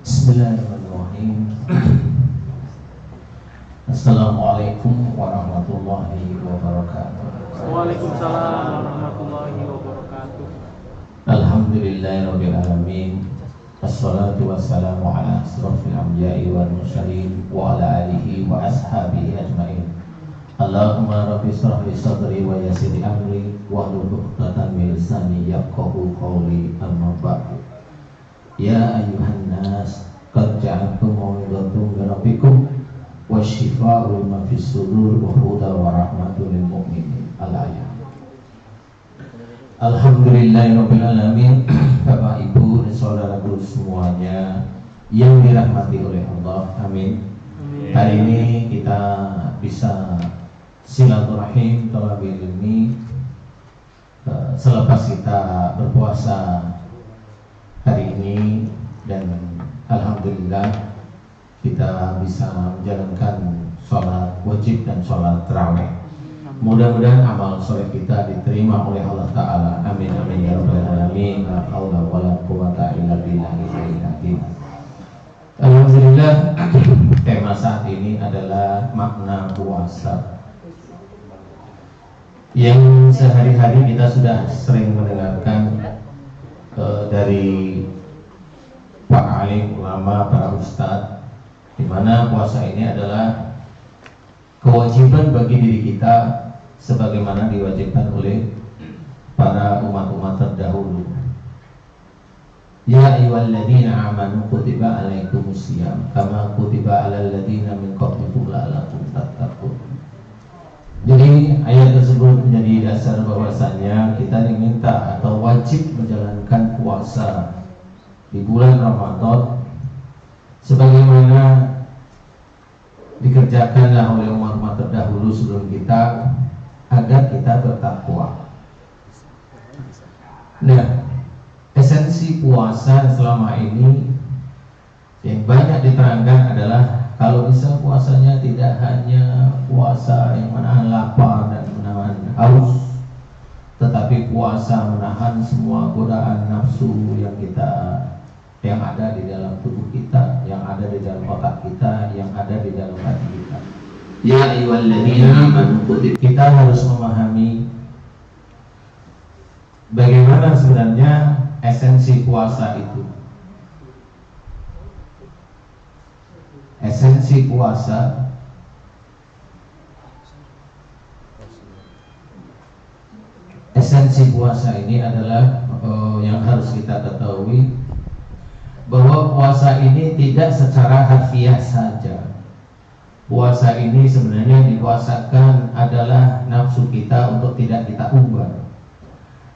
Bismillahirrahmanirrahim. Assalamualaikum warahmatullahi wabarakatuh. Waalaikumsalam warahmatullahi wabarakatuh. Alhamdulillahirabbil alamin. Wassalatu wassalamu ala asrofil anbiya'i wal mursalin wa ala alihi wa ashabihi ajmain. Allahumma rabbi shrah li sadri wa yassir li amri wahlul 'uqdatam min lisani yafqahu qawli, amma ba'du. Ya ayyuhan nas, qad ja'akum mau'izatun min rabbikum wa shifaa'un lima fis sudur wa hudan wa rahmatun lil mu'minin. Al-ayat. Alhamdulillahirabbil alamin. Bapak Ibu dan saudaraku semuanya yang dirahmati oleh Allah, amin. Hari ini kita bisa silaturahim talabil ilmi selepas kita berpuasa hari ini, dan alhamdulillah kita bisa menjalankan sholat wajib dan sholat tarawih. Mudah-mudahan amal soleh kita diterima oleh Allah Ta'ala. Amin amin ya rabbal alamin. La haula wala quwwata illa billahil azim. Alhamdulillah, tema saat ini adalah makna puasa, yang sehari-hari kita sudah sering mendengarkan dari Pak alim, ulama, para ustadz, di mana puasa ini adalah kewajiban bagi diri kita sebagaimana diwajibkan oleh para umat-umat terdahulu. Ya ayyuhalladzina amanu kutiba alaikumusiyam kama kutiba alal ladzina min qablikum la'allakum tattaqun. Jadi ayat tersebut menjadi dasar bahwasanya kita diminta atau wajib menjalankan puasa di bulan Ramadan sebagaimana dikerjakanlah oleh umat-umat terdahulu sebelum kita, agar kita bertakwa. Nah, esensi puasa selama ini yang banyak diterangkan adalah kalau bisa puasanya tidak hanya puasa yang menahan lapar dan menahan haus, tetapi puasa menahan semua godaan nafsu yang ada di dalam tubuh kita, yang ada di dalam otak kita, yang ada di dalam hati kita. Ya ayyuhalladzina amanu, kita harus memahami bagaimana sebenarnya esensi puasa itu. Esensi puasa ini adalah yang harus kita ketahui, bahwa puasa ini tidak secara harfiah saja. Puasa ini sebenarnya dikuasakan adalah nafsu kita untuk tidak kita ubah.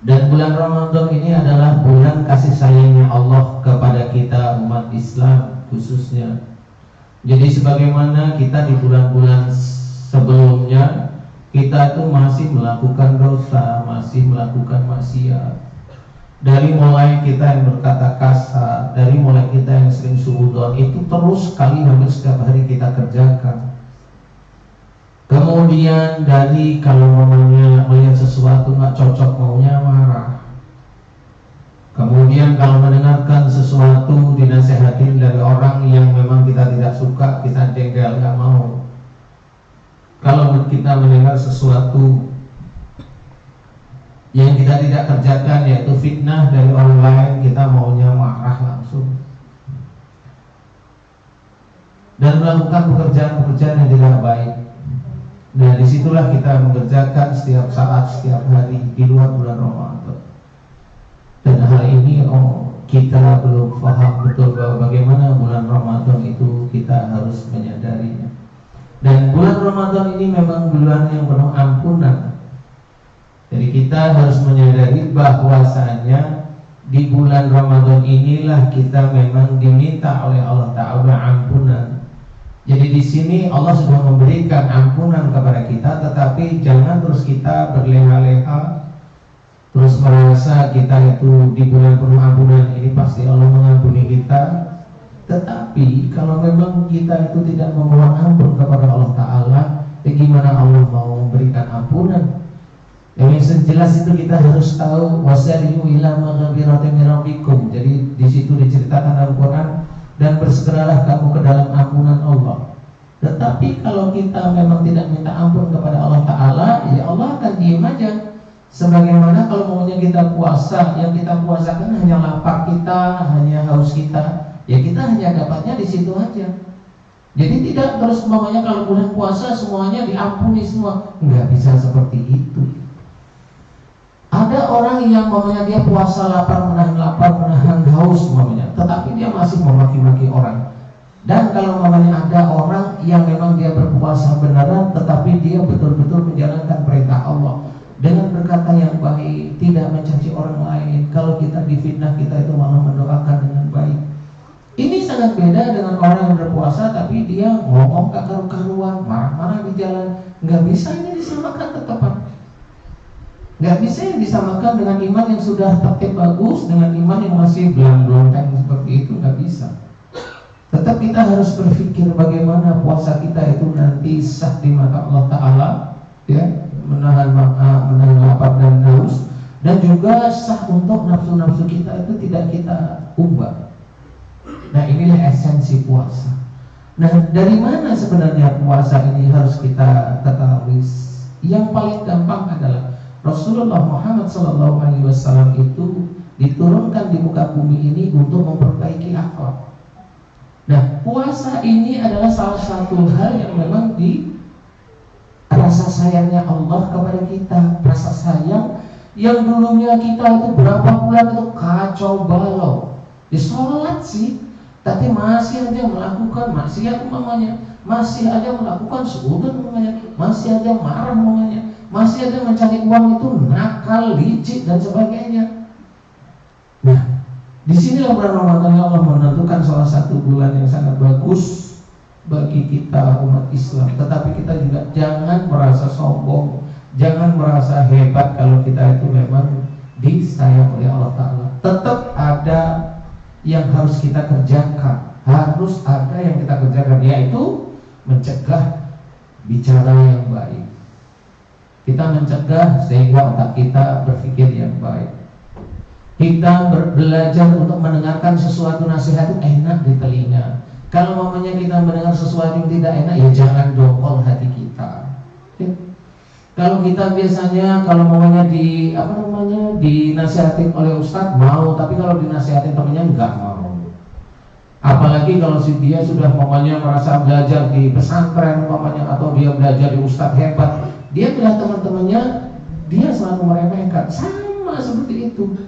Dan bulan Ramadan ini adalah bulan kasih sayangnya Allah kepada kita umat Islam khususnya. Jadi sebagaimana kita di bulan-bulan sebelumnya, kita itu masih melakukan dosa, masih melakukan maksiat. Dari mulai kita yang berkata kasar, dari mulai kita yang sering suudzon, itu terus sekali hampir setiap hari kita kerjakan. Kemudian dari kalau mamanya melihat sesuatu nggak cocok, maunya marah. Kemudian kalau mendengarkan sesuatu dinasehatin dari orang yang memang kita tidak suka, kita jengkel, nggak mau. Kalau kita mendengar sesuatu yang kita tidak kerjakan, yaitu fitnah dari orang lain, kita maunya marah langsung dan melakukan pekerjaan-pekerjaan yang tidak baik. Nah, disitulah kita mengerjakan setiap saat, setiap hari di luar bulan Ramadan. Dan hal ini kita belum paham betul bahwa bagaimana bulan Ramadan itu kita harus menyadarinya. Dan bulan Ramadan ini memang bulan yang penuh ampunan. Jadi kita harus menyadari bahwasanya di bulan Ramadan inilah kita memang diminta oleh Allah Ta'ala ampunan. Jadi di sini Allah sudah memberikan ampunan kepada kita, tetapi jangan terus kita berleha-leha, terus merasa kita itu di bulan penuh ampunan ini pasti Allah mengampuni kita. Tetapi kalau memang kita itu tidak memohon ampun kepada Allah Ta'ala, gimana Allah mau memberikan ampunan? Yang jelas itu kita harus tahu wasari'u ila maghfiratin min rabbikum. Jadi di bersegeralah kamu ke dalam ampunan Allah. Tetapi kalau kita memang tidak minta ampun kepada Allah Ta'ala, ya Allah akan diem aja. Sebagaimana kalau maunya kita puasa, yang kita puasakan hanya lapar kita, hanya haus kita, ya kita hanya dapatnya di situ aja. Jadi tidak terus mamanya kalau bulan puasa semuanya diampuni semua, nggak bisa seperti itu. Ada orang yang mamanya dia puasa lapar, menahan haus mamanya, tetapi dia masih memaki-maki orang. Dan kalau mamanya ada orang yang memang dia berpuasa beneran, tetapi dia betul-betul menjalankan perintah Allah dengan berkata yang baik, tidak mencaci orang lain. Kalau kita difitnah, kita itu malah mendoakan dengan baik. Ini sangat beda dengan orang yang berpuasa tapi dia ngomong gak karu-karuan, marah-marah di jalan. Nggak bisa ini disamakan tetapan. Nggak bisa yang disamakan dengan iman yang sudah tertib bagus dengan iman yang masih belang-belantang seperti itu, nggak bisa. Tetap kita harus berpikir bagaimana puasa kita itu nanti sah di mata Allah Ta'ala, ya, menahan lapar dan haus, dan juga sah untuk nafsu-nafsu kita itu tidak kita ubah. Nah, inilah esensi puasa. Nah, dari mana sebenarnya puasa ini harus kita ketahui? Yang paling gampang adalah Rasulullah Muhammad SAW itu diturunkan di muka bumi ini untuk memperbaiki akhlak. Nah, puasa ini adalah salah satu hal yang memang di rasa sayangnya Allah kepada kita. Rasa sayang yang dulunya kita itu berapa bulan itu kacau balau, di sholat sih, tapi masih aja melakukan maksiat umpamanya, masih aja melakukan sujud umpamanya, masih aja marah umpamanya, masih aja mencari uang itu nakal, licik dan sebagainya. Nah, di sinilah bulan Ramadan Allah menentukan salah satu bulan yang sangat bagus bagi kita umat Islam. Tetapi kita juga jangan merasa sombong, jangan merasa hebat kalau kita itu memang disayang oleh Allah Ta'ala. Tetap ada yang harus kita kerjakan, harus ada yang kita kerjakan, yaitu mencegah bicara yang baik. Kita mencegah sehingga otak kita berpikir yang baik. Kita belajar untuk mendengarkan sesuatu nasihat itu enak di telinga. Kalau mamanya kita mendengar sesuatu yang tidak enak, ya jangan dongkol hati kita. Ya. Kalau kita biasanya kalau mamanya dinasihatin oleh ustadz mau, tapi kalau dinasihatin temannya enggak mau. Apalagi kalau dia sudah mamanya merasa belajar di pesantren mamanya, atau dia belajar di ustadz hebat, dia bilang teman-temannya dia selalu meremehkan. Sama seperti itu.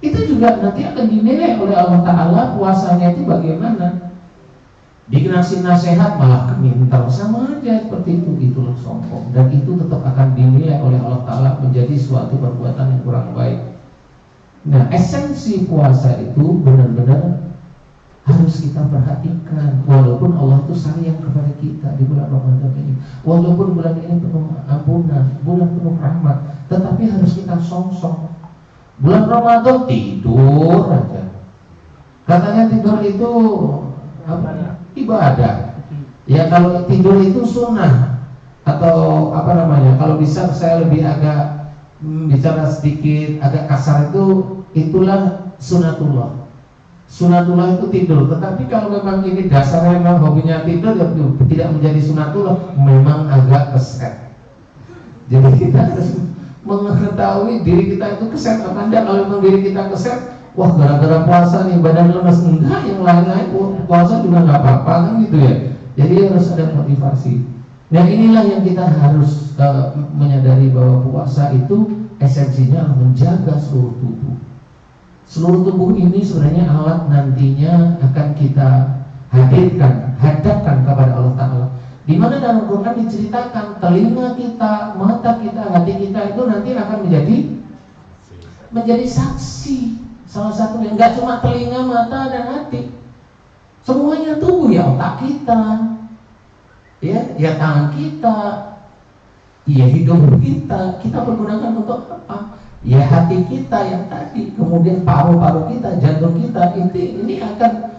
Itu juga nanti akan dinilai oleh Allah Ta'ala puasanya itu bagaimana. Dikasih nasihat malah kemintal, sama aja seperti itu, itulah sombong. Dan itu tetap akan dinilai oleh Allah Ta'ala menjadi suatu perbuatan yang kurang baik. Nah, esensi puasa itu benar-benar harus kita perhatikan. Walaupun Allah itu sayang kepada kita di bulan Ramadan ini, walaupun bulan ini penuh ampunan, bulan penuh rahmat, tetapi harus kita song-song. Bulan Ramadan tidur aja. Katanya tidur itu apa? Ibadah. Ya kalau tidur itu sunnah atau apa namanya? Kalau bisa saya lebih agak bicara sedikit agak kasar itulah sunatullah. Sunatullah itu tidur. Tetapi kalau memang ini dasarnya memang hobinya tidur, ya tidak menjadi sunatullah, memang agak keset. Jadi kita harus mengetahui diri kita itu keset apa enggak. Kalau memang diri kita keset, wah gara-gara puasa nih badan lemes, enggak, yang lain-lain puasa juga nggak apa-apa kan gitu ya. Jadi harus ada motivasi. Nah, inilah yang kita harus menyadari bahwa puasa itu esensinya menjaga seluruh tubuh. Seluruh tubuh ini sebenarnya alat nantinya akan kita hadapkan kepada Allah Ta'ala. Di mana dalam Quran diceritakan telinga kita, mata kita, hati kita itu nanti akan menjadi saksi. Salah satu yang nggak cuma telinga, mata dan hati, semuanya tubuh, ya otak kita, ya tangan kita, ya hidup kita pergunakan untuk apa? Ya hati kita yang tadi, kemudian paru-paru kita, jantung kita, ini akan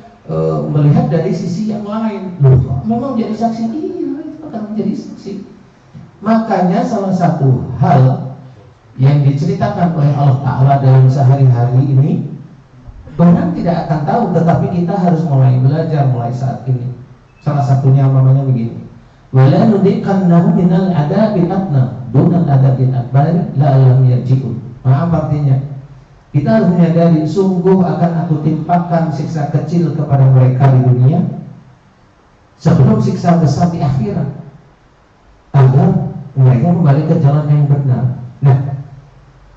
melihat dari sisi yang lain. Loh, memang jadi saksi, iya itu akan menjadi saksi. Makanya salah satu hal yang diceritakan oleh Allah Ta'ala dalam sehari-hari ini, Orang tidak akan tahu, tetapi kita harus mulai belajar mulai saat ini. Salah satunya namanya begini. Wala nudiqannahu minal adabil adna dunal adabil akbar la'allam yarji'un. Maaf artinya. Kita harus menyadari sungguh akan aku timpakan siksa kecil kepada mereka di dunia sebelum siksa besar di akhirat, agar mereka kembali ke jalan yang benar. Nah,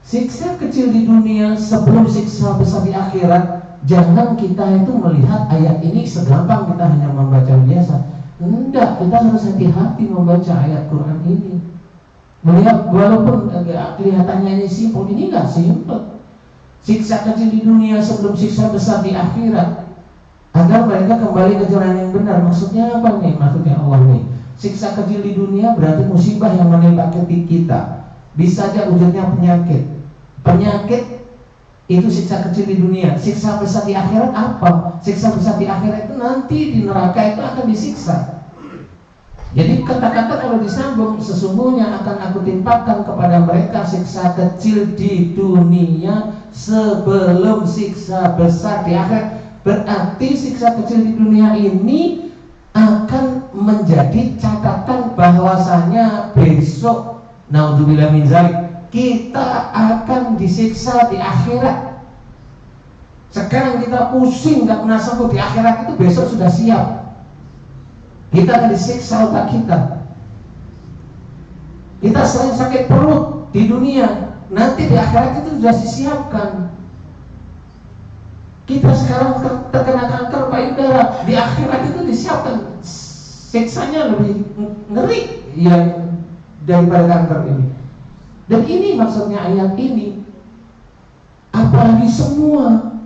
siksa kecil di dunia sebelum siksa besar di akhirat, jangan kita itu melihat ayat ini segampang kita hanya membaca biasa. Enggak, kita harus hati-hati membaca ayat Quran ini. Melihat walaupun kelihatannya ini simpel, ini enggak simpel. Siksa kecil di dunia sebelum siksa besar di akhirat, agar mereka kembali ke jalan yang benar. Maksudnya apa nih? Maksudnya Allah nih, siksa kecil di dunia berarti musibah yang menimpa kita. Bisa saja wujudnya penyakit. Penyakit itu siksa kecil di dunia. Siksa besar di akhirat apa? Siksa besar di akhirat itu nanti di neraka itu akan disiksa. Jadi kata-kata kalau disambung, sesungguhnya akan aku timpakan kepada mereka siksa kecil di dunia sebelum siksa besar di akhirat. Berarti siksa kecil di dunia ini akan menjadi catatan bahwasanya besok, naudzubillah min dzalik, kita akan disiksa di akhirat. Sekarang kita pusing nggak pernah sanggup, di akhirat itu besok sudah siap. Kita akan disiksa otak kita. Kita sering sakit perut di dunia, nanti di akhirat itu sudah disiapkan. Kita sekarang terkena kanker payudara, di akhirat itu disiapkan siksanya lebih ngeri yang daripada kanker ini. Dan ini maksudnya ayat ini. Apalagi semua.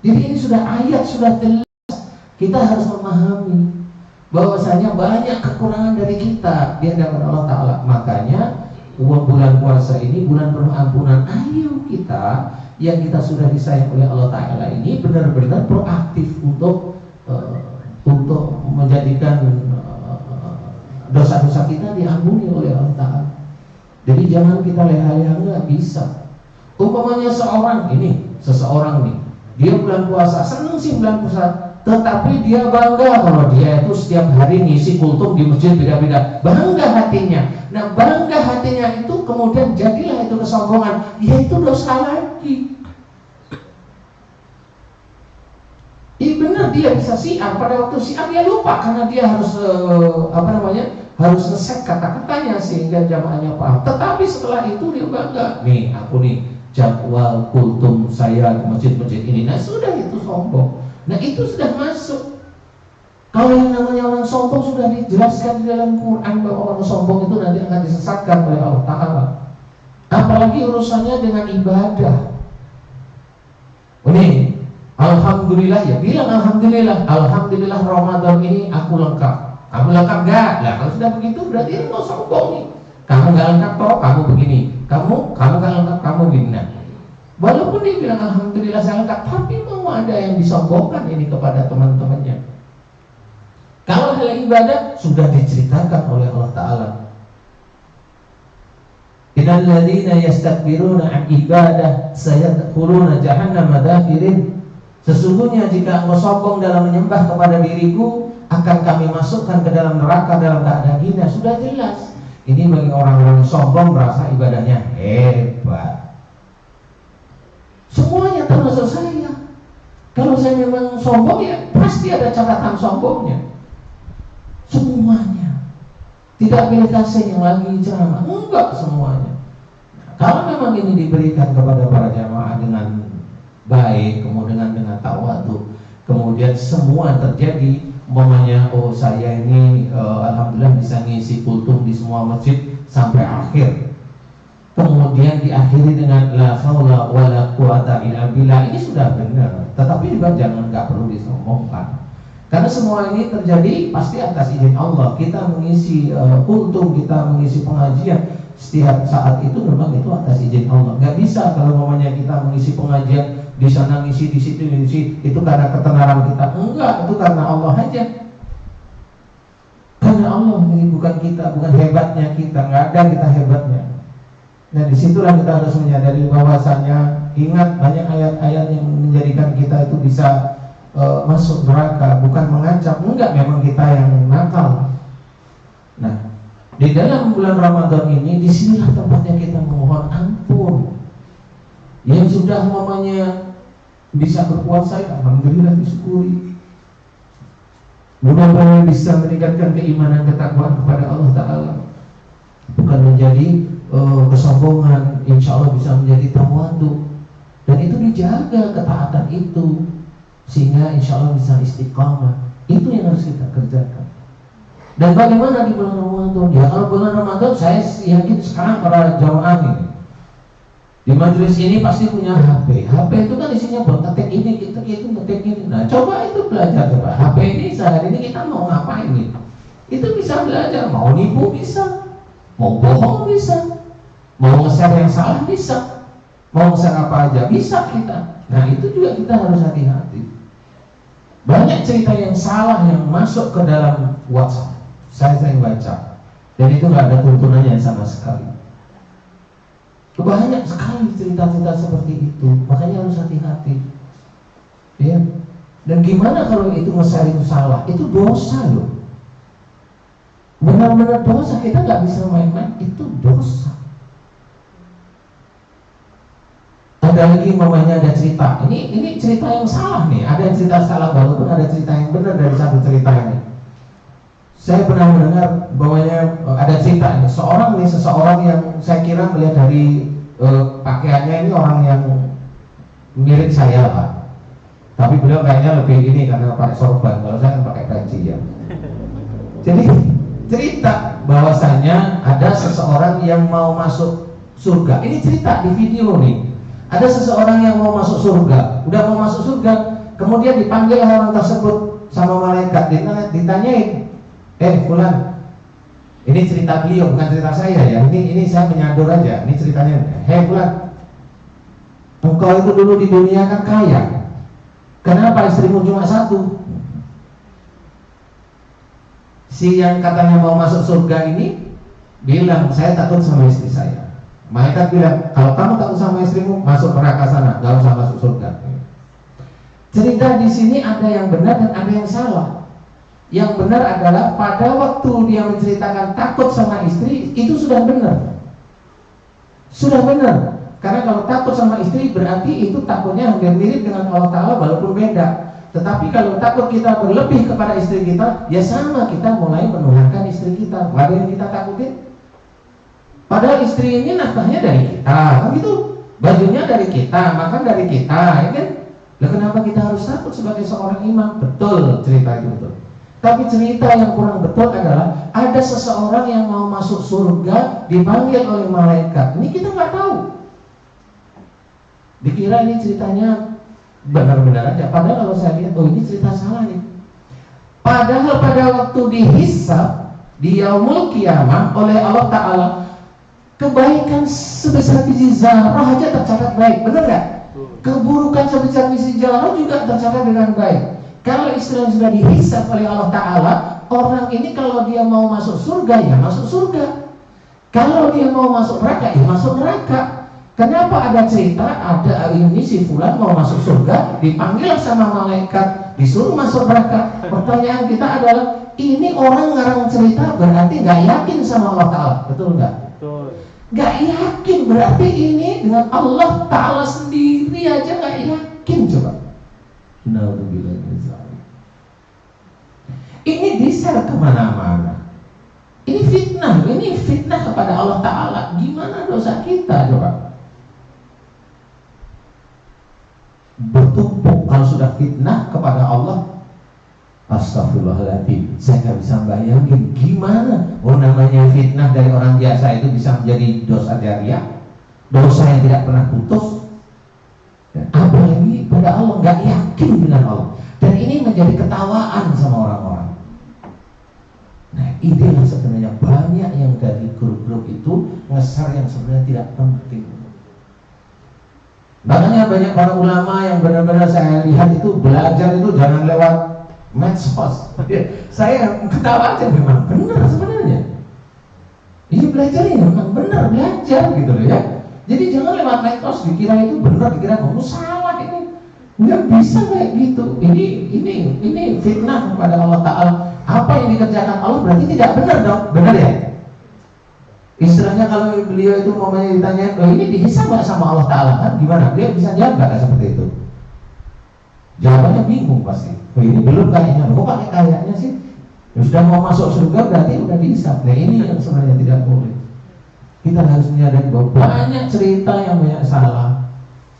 Jadi ini sudah ayat, sudah jelas. Kita harus memahami bahwasanya banyak kekurangan dari kita di hadapan Allah Ta'ala. Makanya bulan puasa ini bulan penuh ampunan. Ayo kita yang kita sudah disayang oleh Allah Ta'ala ini benar-benar proaktif untuk menjadikan dosa-dosa kita diampuni oleh Allah Ta'ala. Jadi jangan kita leha-leha, nggak bisa. Umpamanya seseorang nih, dia bulan puasa, seneng sih bulan puasa, tetapi dia bangga kalau dia itu setiap hari ngisi kultum di masjid beda-beda. Bangga hatinya. Nah, bangga hatinya itu kemudian jadilah itu kesombongan. Yaitu dosa lagi. Benar, dia bisa siar. Pada waktu siar dia lupa karena dia harus harus ngeset kata-katanya sehingga jamaahnya paham. Tetapi setelah itu dia bangga. Nih, aku nih jadwal kultum saya di masjid-masjid ini. Nah, sudah itu sombong. Nah, itu sudah masuk. Kalau yang namanya orang sombong sudah dijelaskan di dalam Quran bahwa orang sombong itu nanti akan disesatkan oleh Allah Ta'ala. Apalagi urusannya dengan ibadah. Ini, alhamdulillah ya, bilang alhamdulillah. Alhamdulillah Ramadan ini aku lengkap. Kamu lengkap gak? Nah, kalau sudah begitu berarti ini mau sombong nih. Kamu gak lengkap toh, kamu begini. Kamu gak lengkap, kamu begini. Nah, walaupun dia bilang alhamdulillah saya lengkap, tapi mau ada yang disombongkan ini kepada teman-temannya. Kalau hal ibadah sudah diceritakan oleh Allah Ta'ala. Innal ladzina yastakbiruna an ibadah sayadkhuluna jahannama dakhirin. Sesungguhnya jika engkau sombong dalam menyembah kepada diriku, akan kami masukkan ke dalam neraka dalam keadaan hina. Sudah jelas. Ini bagi orang-orang sombong merasa ibadahnya hebat. Semuanya termasuk saya. Kalau saya memang sombong ya pasti ada catatan sombongnya. Semuanya. Tidak pilih kasih yang lagi ceramah. Enggak semuanya. Kalau memang ini diberikan kepada para jamaah dengan baik, kemudian dengan tawadu, kemudian semua terjadi, umpamanya saya ini alhamdulillah bisa ngisi kultum di semua masjid sampai akhir. Kemudian diakhiri dengan la haula wala quwata illa billah. Ini sudah benar. Tetapi juga jangan enggak perlu disombongkan. Karena semua ini terjadi pasti atas izin Allah. Kita mengisi kultum, kita mengisi pengajian setiap saat itu memang itu atas izin Allah. Enggak bisa kalau namanya kita mengisi pengajian di sana ngisi, di situ ngisi, itu karena ketenaran kita. Enggak, itu karena Allah aja. Karena Allah, ini bukan kita, bukan hebatnya kita, enggak ada kita hebatnya. Nah, disitulah kita harus menyadari bahwasanya Ingat banyak ayat-ayat yang menjadikan kita itu bisa masuk neraka, bukan mengancam. Enggak, memang kita yang nakal. Nah, di dalam bulan Ramadan ini, disinilah tempatnya kita memohon ampun. Yang sudah mamanya bisa berpuasa, alhamdulillah disyukuri. Mudah-mudahan bisa meningkatkan keimanan ketakwaan kepada Allah Ta'ala, bukan menjadi kesombongan. Insya Allah bisa menjadi tawadu. Dan itu dijaga ketaatan itu, sehingga insya Allah bisa istiqamah. Itu yang harus kita kerjakan. Dan bagaimana di bulan Ramadan? Ya kalau bulan Ramadan, saya yakin sekarang para jamaah ini di majelis ini pasti punya HP. HP itu kan isinya buat ngetik ini, ngetik itu, ngetik ini. Nah, coba itu belajar coba. HP ini sehari ini kita mau ngapain nih? Itu bisa belajar. Mau nipu bisa, mau bohong bisa, mau nge-share yang salah bisa, mau nge-share apa aja bisa kita. Nah, itu juga kita harus hati-hati. Banyak cerita yang salah yang masuk ke dalam WhatsApp. Saya sering baca, dan itu nggak ada tuntunannya sama sekali. Banyak sekali cerita-cerita seperti itu, makanya harus hati-hati. Ya. Dan gimana kalau itu nge-share itu salah? Itu dosa loh. Benar-benar dosa, kita nggak bisa main-main. Itu dosa. Ada lagi mamanya ada cerita. Ini cerita yang salah nih. Ada cerita salah, walaupun ada cerita yang benar dari satu cerita ini. Saya pernah mendengar bahwanya ada cerita ini, seseorang yang saya kira melihat dari pakaiannya ini orang yang mirip saya Pak. Tapi beliau kayaknya lebih ini karena pakai sorban, kalau saya kan pakai peci ya. Jadi cerita bahwasanya ada seseorang yang mau masuk surga. Ini cerita di video nih. Ada seseorang yang mau masuk surga, udah mau masuk surga, kemudian dipanggil orang tersebut sama malaikat, ditanyain, fulan, ini cerita beliau, bukan cerita saya ya. Ini saya menyadur aja. Ini ceritanya. Fulan, engkau itu dulu di dunia kan kaya. Kenapa istrimu cuma satu? Si yang katanya mau masuk surga ini bilang, saya takut sama istri saya. Malaikat bilang, kalau kamu takut sama istrimu, masuk neraka sana, gak usah masuk surga. Cerita di sini ada yang benar dan ada yang salah. Yang benar adalah pada waktu dia menceritakan takut sama istri, itu sudah benar. Sudah benar. Karena kalau takut sama istri berarti itu takutnya hampir mirip dengan Allah Ta'ala walaupun beda. Tetapi kalau takut kita berlebih kepada istri kita, ya sama, kita mulai menuhankan istri kita. Ada yang kita takutin. Padahal istri ini nafkahnya dari kita, kan gitu. Bajunya dari kita, makan dari kita, ya kan? Lah kenapa kita harus takut sebagai seorang imam? Betul cerita itu betul. Tapi cerita yang kurang betul adalah ada seseorang yang mau masuk surga dipanggil oleh malaikat. Ini kita nggak tahu. Dikira ini ceritanya benar-benar aja. Padahal kalau saya lihat, ini cerita salah nih. Padahal pada waktu dihisab di yaumul kiamah oleh Allah Ta'ala, kebaikan sebesar biji zarah aja tercatat baik, benar nggak? Keburukan sebesar biji zarah juga tercatat dengan baik. Kalau istilah sudah dihisab oleh Allah Ta'ala, orang ini kalau dia mau masuk surga, ya masuk surga. Kalau dia mau masuk neraka, ya masuk neraka. Kenapa ada cerita, ada ini si fulan mau masuk surga, dipanggil sama malaikat, disuruh masuk neraka. Pertanyaan kita adalah, ini orang ngarang cerita berarti nggak yakin sama Allah Ta'ala, betul nggak? Betul. Nggak yakin, berarti ini dengan Allah Ta'ala sendiri aja nggak yakin. Coba. Ini di-share kemana-mana. Ini fitnah kepada Allah Ta'ala. Gimana dosa kita coba? Bertumpuk kalau sudah fitnah kepada Allah. Astagfirullahaladzim, saya nggak bisa bayangin gimana. Namanya fitnah dari orang biasa itu bisa menjadi dosa jariah, dosa yang tidak pernah putus. Apalagi pada Allah, nggak yakin dengan Allah. Dan ini menjadi ketawaan sama orang-orang. Nah, inilah sebenarnya banyak yang dari grup-grup itu nge-share yang sebenarnya tidak penting. Makanya banyak para ulama yang benar-benar saya lihat itu belajar itu jangan lewat medsos. Saya ketawa aja, memang benar sebenarnya. Ini belajar ini memang benar belajar gitu loh ya. Jadi jangan lewat medsos dikira itu benar, dikira kamu salah ini. Nggak bisa kayak gitu. Ini fitnah kepada Allah Ta'ala. Apa yang dikerjakan Allah berarti tidak benar dong. Benar ya? Istilahnya kalau beliau itu mau ditanya, ini dihisab nggak sama Allah Ta'ala kan? Gimana? Beliau bisa jawab nggak seperti itu? Jawabannya bingung pasti. Ini belum kayaknya. Kok pakai kayaknya sih? Ya sudah mau masuk surga berarti udah dihisab. Nah ini yang sebenarnya tidak boleh. Kita harus menyadari bahwa banyak cerita yang banyak salah.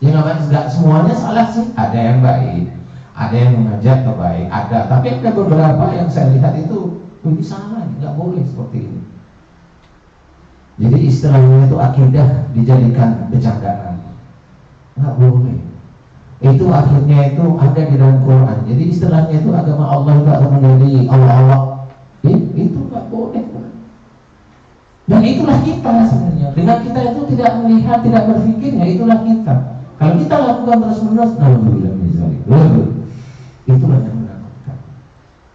Ya nggak semuanya salah sih. Ada yang baik, ada yang mengajak ke baik, ada. Tapi ada beberapa yang saya lihat itu ini salah, nggak boleh seperti ini. Jadi istilahnya itu akidah dijadikan bercandaan, nggak boleh. Itu akhirnya itu ada di dalam Quran. Jadi istilahnya itu agama Allah itu akan menjadi Allah. Itu nggak boleh. Dan itulah kita sebenarnya. Dengan kita itu tidak melihat, tidak berpikir, ya itulah kita. Kalau kita lakukan terus-menerus, alhamdulillah misalnya, itulah yang menakutkan.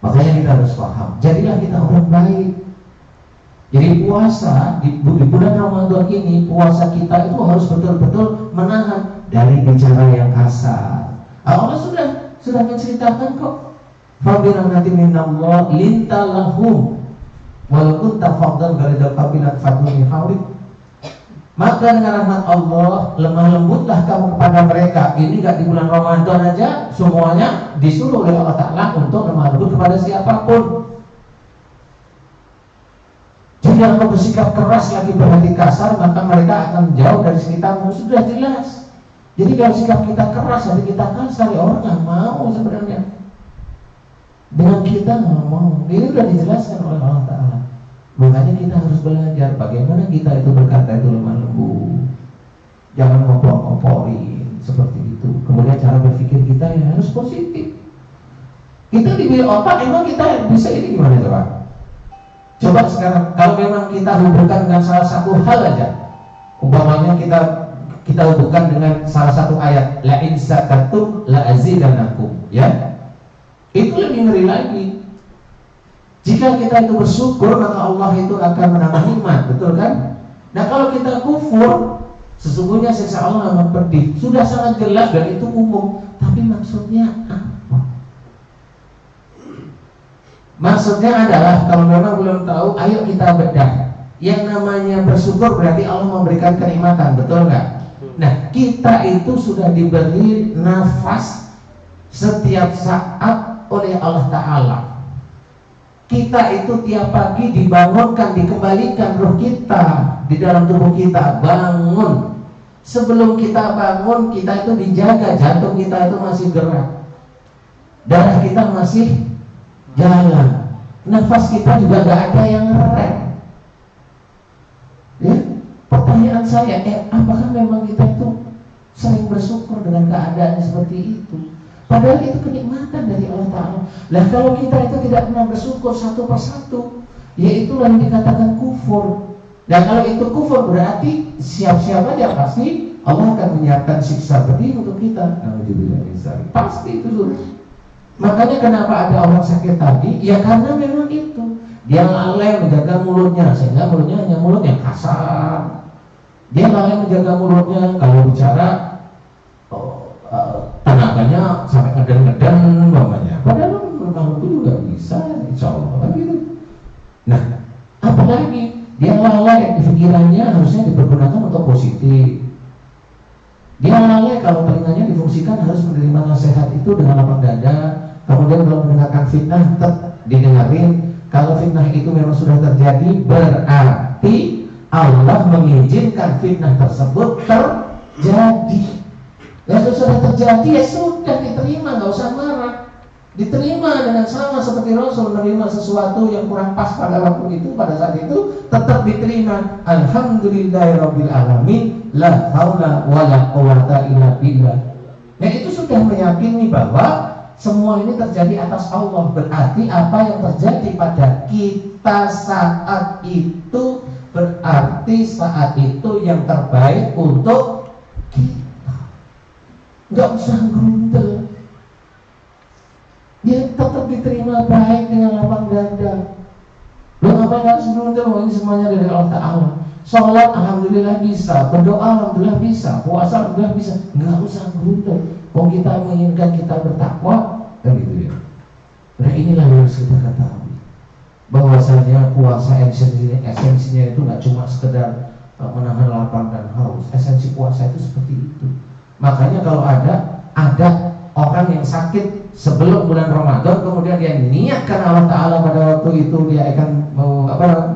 Makanya kita harus paham. Jadilah kita orang baik. Jadi puasa di bulan Ramadan ini, puasa kita itu harus betul-betul menahan dari bicara yang kasar. Allah sudah menceritakan kok. Fabirahmati minallah lintalahum walaupun tafadhal garidal qabilat fadluni hawrik. Maka dengan rahmat Allah lemah lembutlah kamu kepada mereka. Ini gak di bulan Ramadan aja, semuanya disuruh oleh Allah Ta'ala untuk lemah lembut kepada siapapun. Jika kamu bersikap keras lagi berhati kasar, maka mereka akan jauh dari sekitarmu. Sudah jelas. Jadi kalau sikap kita keras, hati kita kasar, ya orang gak mau sebenarnya. Dengan kita gak mau. Ini sudah dijelaskan oleh Allah Ta'ala. Makanya kita harus belajar bagaimana kita itu berkata itu lemah lembut. Jangan ngompor-ngomporin seperti itu. Kemudian cara berpikir kita ya harus positif. Kita diberi otak, emang kita bisa ini gimana coba? Coba sekarang kalau memang kita hubungkan dengan salah satu hal aja, umpamanya kita hubungkan dengan salah satu ayat, la in syakartum la azidannakum, ya. Itu lebih ngeri lagi. Jika kita itu bersyukur, maka Allah itu akan menambah nikmat, betul kan? Nah kalau kita kufur, sesungguhnya siksa Allah amat pedih. Sudah sangat jelas dan itu umum. Tapi maksudnya apa? Maksudnya adalah kalau memang belum tahu, ayo kita bedah. Yang namanya bersyukur berarti Allah memberikan kenikmatan, betul nggak? Nah kita itu sudah diberi nafas setiap saat oleh Allah Ta'ala. Kita itu tiap pagi dibangunkan, dikembalikan roh kita di dalam tubuh kita, bangun. Sebelum kita bangun, kita itu dijaga, jantung kita itu masih gerak, darah kita masih jalan, nafas kita juga gak ada yang ngerem. Ya? Pertanyaan saya, apakah memang kita itu sering bersyukur dengan keadaan seperti itu? Padahal itu kenikmatan dari Allah Ta'ala. Nah kalau kita itu tidak pernah bersyukur satu persatu, yaitulah yang dikatakan kufur. Dan kalau itu kufur berarti siap-siap aja pasti Allah akan menyiapkan siksa pedih untuk kita. Pasti itu sudah. Makanya kenapa ada orang sakit tadi? Ya karena memang itu. Dia lalai menjaga mulutnya, sehingga mulutnya hanya mulut yang kasar. Dia lalai menjaga mulutnya, kalau bicara tenaganya sampai ngeden-ngeden umpamanya. Padahal memang itu juga bisa, insya Allah gitu. Nah, apalagi dia lalai pikirannya harusnya dipergunakan untuk positif. Dia lalai kalau telinganya difungsikan harus menerima nasihat itu dengan lapang dada. Kemudian kalau mendengarkan fitnah tetap didengarin. Kalau fitnah itu memang sudah terjadi, berarti Allah mengizinkan fitnah tersebut terjadi. Ya sudah terjadi, ya sudah diterima, nggak usah marah. Diterima dengan sama seperti Rasul menerima sesuatu yang kurang pas pada waktu itu, pada saat itu tetap diterima. Alhamdulillahirabbil alamin, la haula wala quwwata illa billah. Nah itu sudah meyakini bahwa semua ini terjadi atas Allah. Berarti apa yang terjadi pada kita saat itu berarti saat itu yang terbaik untuk kita. Gak usah gerundel. Dia tetap diterima baik dengan lapang dada. Lo ngapain harus gerundel? Ini semuanya dari Allah Ta'ala. sholat alhamdulillah bisa, berdoa alhamdulillah bisa, puasa alhamdulillah bisa. Nggak usah berunding. Kalau kita menginginkan kita bertakwa, kan gitu ya. Nah inilah yang harus kita ketahui, bahwasanya puasa esensinya itu nggak cuma sekedar menahan lapar dan haus. Esensi puasa itu seperti itu. Makanya kalau ada orang yang sakit sebelum bulan Ramadan, kemudian dia niatkan Allah Ta'ala pada waktu itu dia akan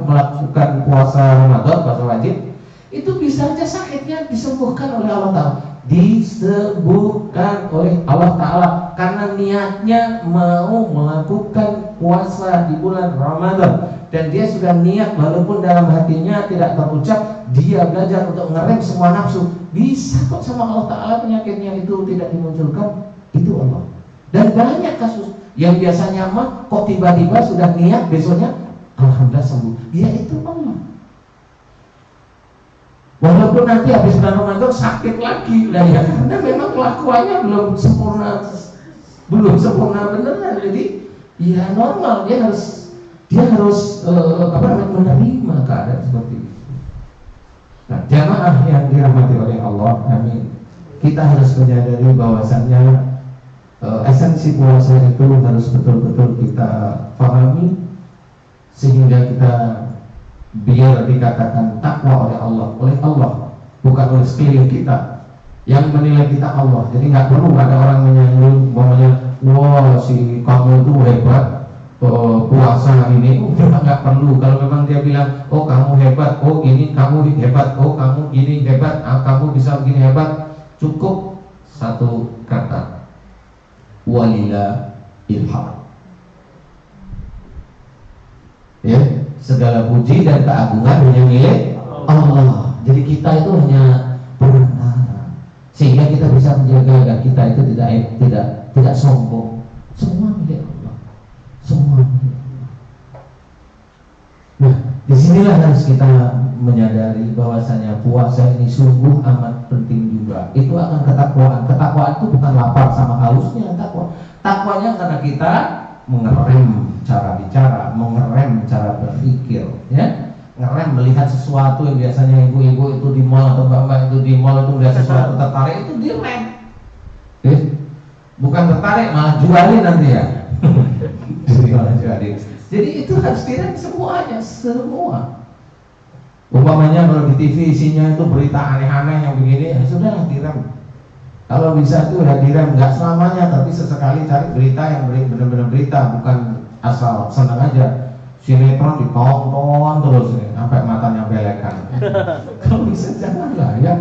melakukan puasa Ramadan, puasa wajib, itu bisa aja sakitnya disembuhkan oleh Allah Ta'ala. Disembuhkan oleh Allah Ta'ala karena niatnya mau melakukan puasa di bulan Ramadan. Dan dia sudah niat, walaupun dalam hatinya tidak terucap, dia belajar untuk ngerem semua nafsu. Bisa kok sama Allah Ta'ala penyakitnya itu tidak dimunculkan. Itu Allah. Dan banyak kasus yang biasanya mah kok tiba-tiba sudah niat besoknya alhamdulillah sembuh. Dia itu Allah. Walaupun nanti habis bulan Ramadan sakit lagi, lah ya karena memang kelakuannya belum sempurna beneran. Jadi ya normal, dia harus menerima keadaan seperti itu. Nah, jamaah yang dirahmati oleh Allah, amin. Kita harus menyadari bahwasannya esensi puasa itu harus betul-betul kita pahami sehingga kita biar dikatakan takwa oleh Allah, bukan oleh sekeliling kita yang menilai kita Allah. Jadi nggak perlu ada orang menyanyi, wah si kamu itu hebat puasa ini, nggak perlu. Kalau memang dia bilang, oh kamu hebat, oh ini kamu hebat, oh kamu gini hebat, kamu bisa begini hebat, cukup satu kata, walillahil hamd. Ya, segala puji dan keagungan hanya milik Allah. Jadi kita itu hanya perantara, sehingga kita bisa menjaga agar kita itu tidak sombong. Semua milik Allah. Semua milik Allah. Nah, disinilah harus kita menyadari bahwasanya puasa ini sungguh amat penting juga. Itu akan ketakwaan. Ketakwaan itu bukan lapar sama hausnya takwa. Takwanya karena kita mengerem cara bicara, mengerem cara berpikir, ya, ngerem melihat sesuatu yang biasanya ibu-ibu itu di mall atau mbak-mbak itu di mall itu melihat sesuatu tertarik, itu direm, bukan tertarik malah jualin nanti ya. Jadi itu harus direm semuanya, semua. Umpamanya kalau di TV isinya itu berita aneh-aneh yang begini, ya sudahlah direm. Kalau bisa itu udah direm, nggak selamanya, tapi sesekali cari berita yang benar-benar berita, bukan asal senang aja. Sinetron ditonton terus nih, sampai matanya belekan. Kalau bisa janganlah ya,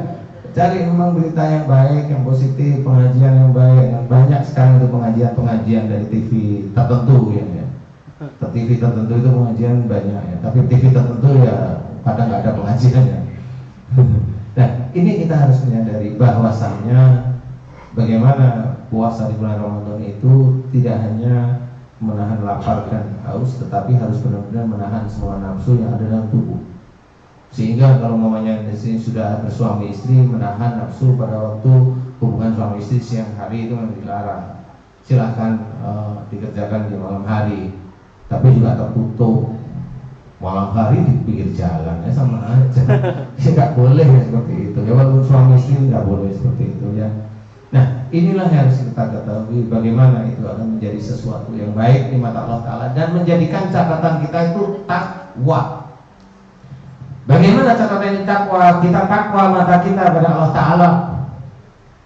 cari memang berita yang baik, yang positif, pengajian yang baik. Dan banyak sekarang itu pengajian dari TV tertentu ya. TV tertentu itu pengajian banyak ya, tapi TV tertentu ya kadang nggak ada pengajiannya. Nah, ini kita harus menyadari bahwasannya bagaimana puasa di bulan Ramadan itu tidak hanya menahan lapar dan haus, tetapi harus benar-benar menahan semua nafsu yang ada dalam tubuh. Sehingga kalau mamanya di sini sudah bersuami istri, menahan nafsu pada waktu hubungan suami istri siang hari itu memang dilarang. Silahkan dikerjakan di malam hari, tapi juga tertutup. Malam hari di pinggir jalan ya sama aja. Ya nggak boleh ya seperti itu. Ya walaupun suami istri nggak boleh seperti itu ya. Nah, inilah yang harus kita ketahui bagaimana itu akan menjadi sesuatu yang baik di mata Allah Ta'ala dan menjadikan catatan kita itu takwa. Bagaimana catatan ini takwa? Kita takwa mata kita pada Allah Ta'ala.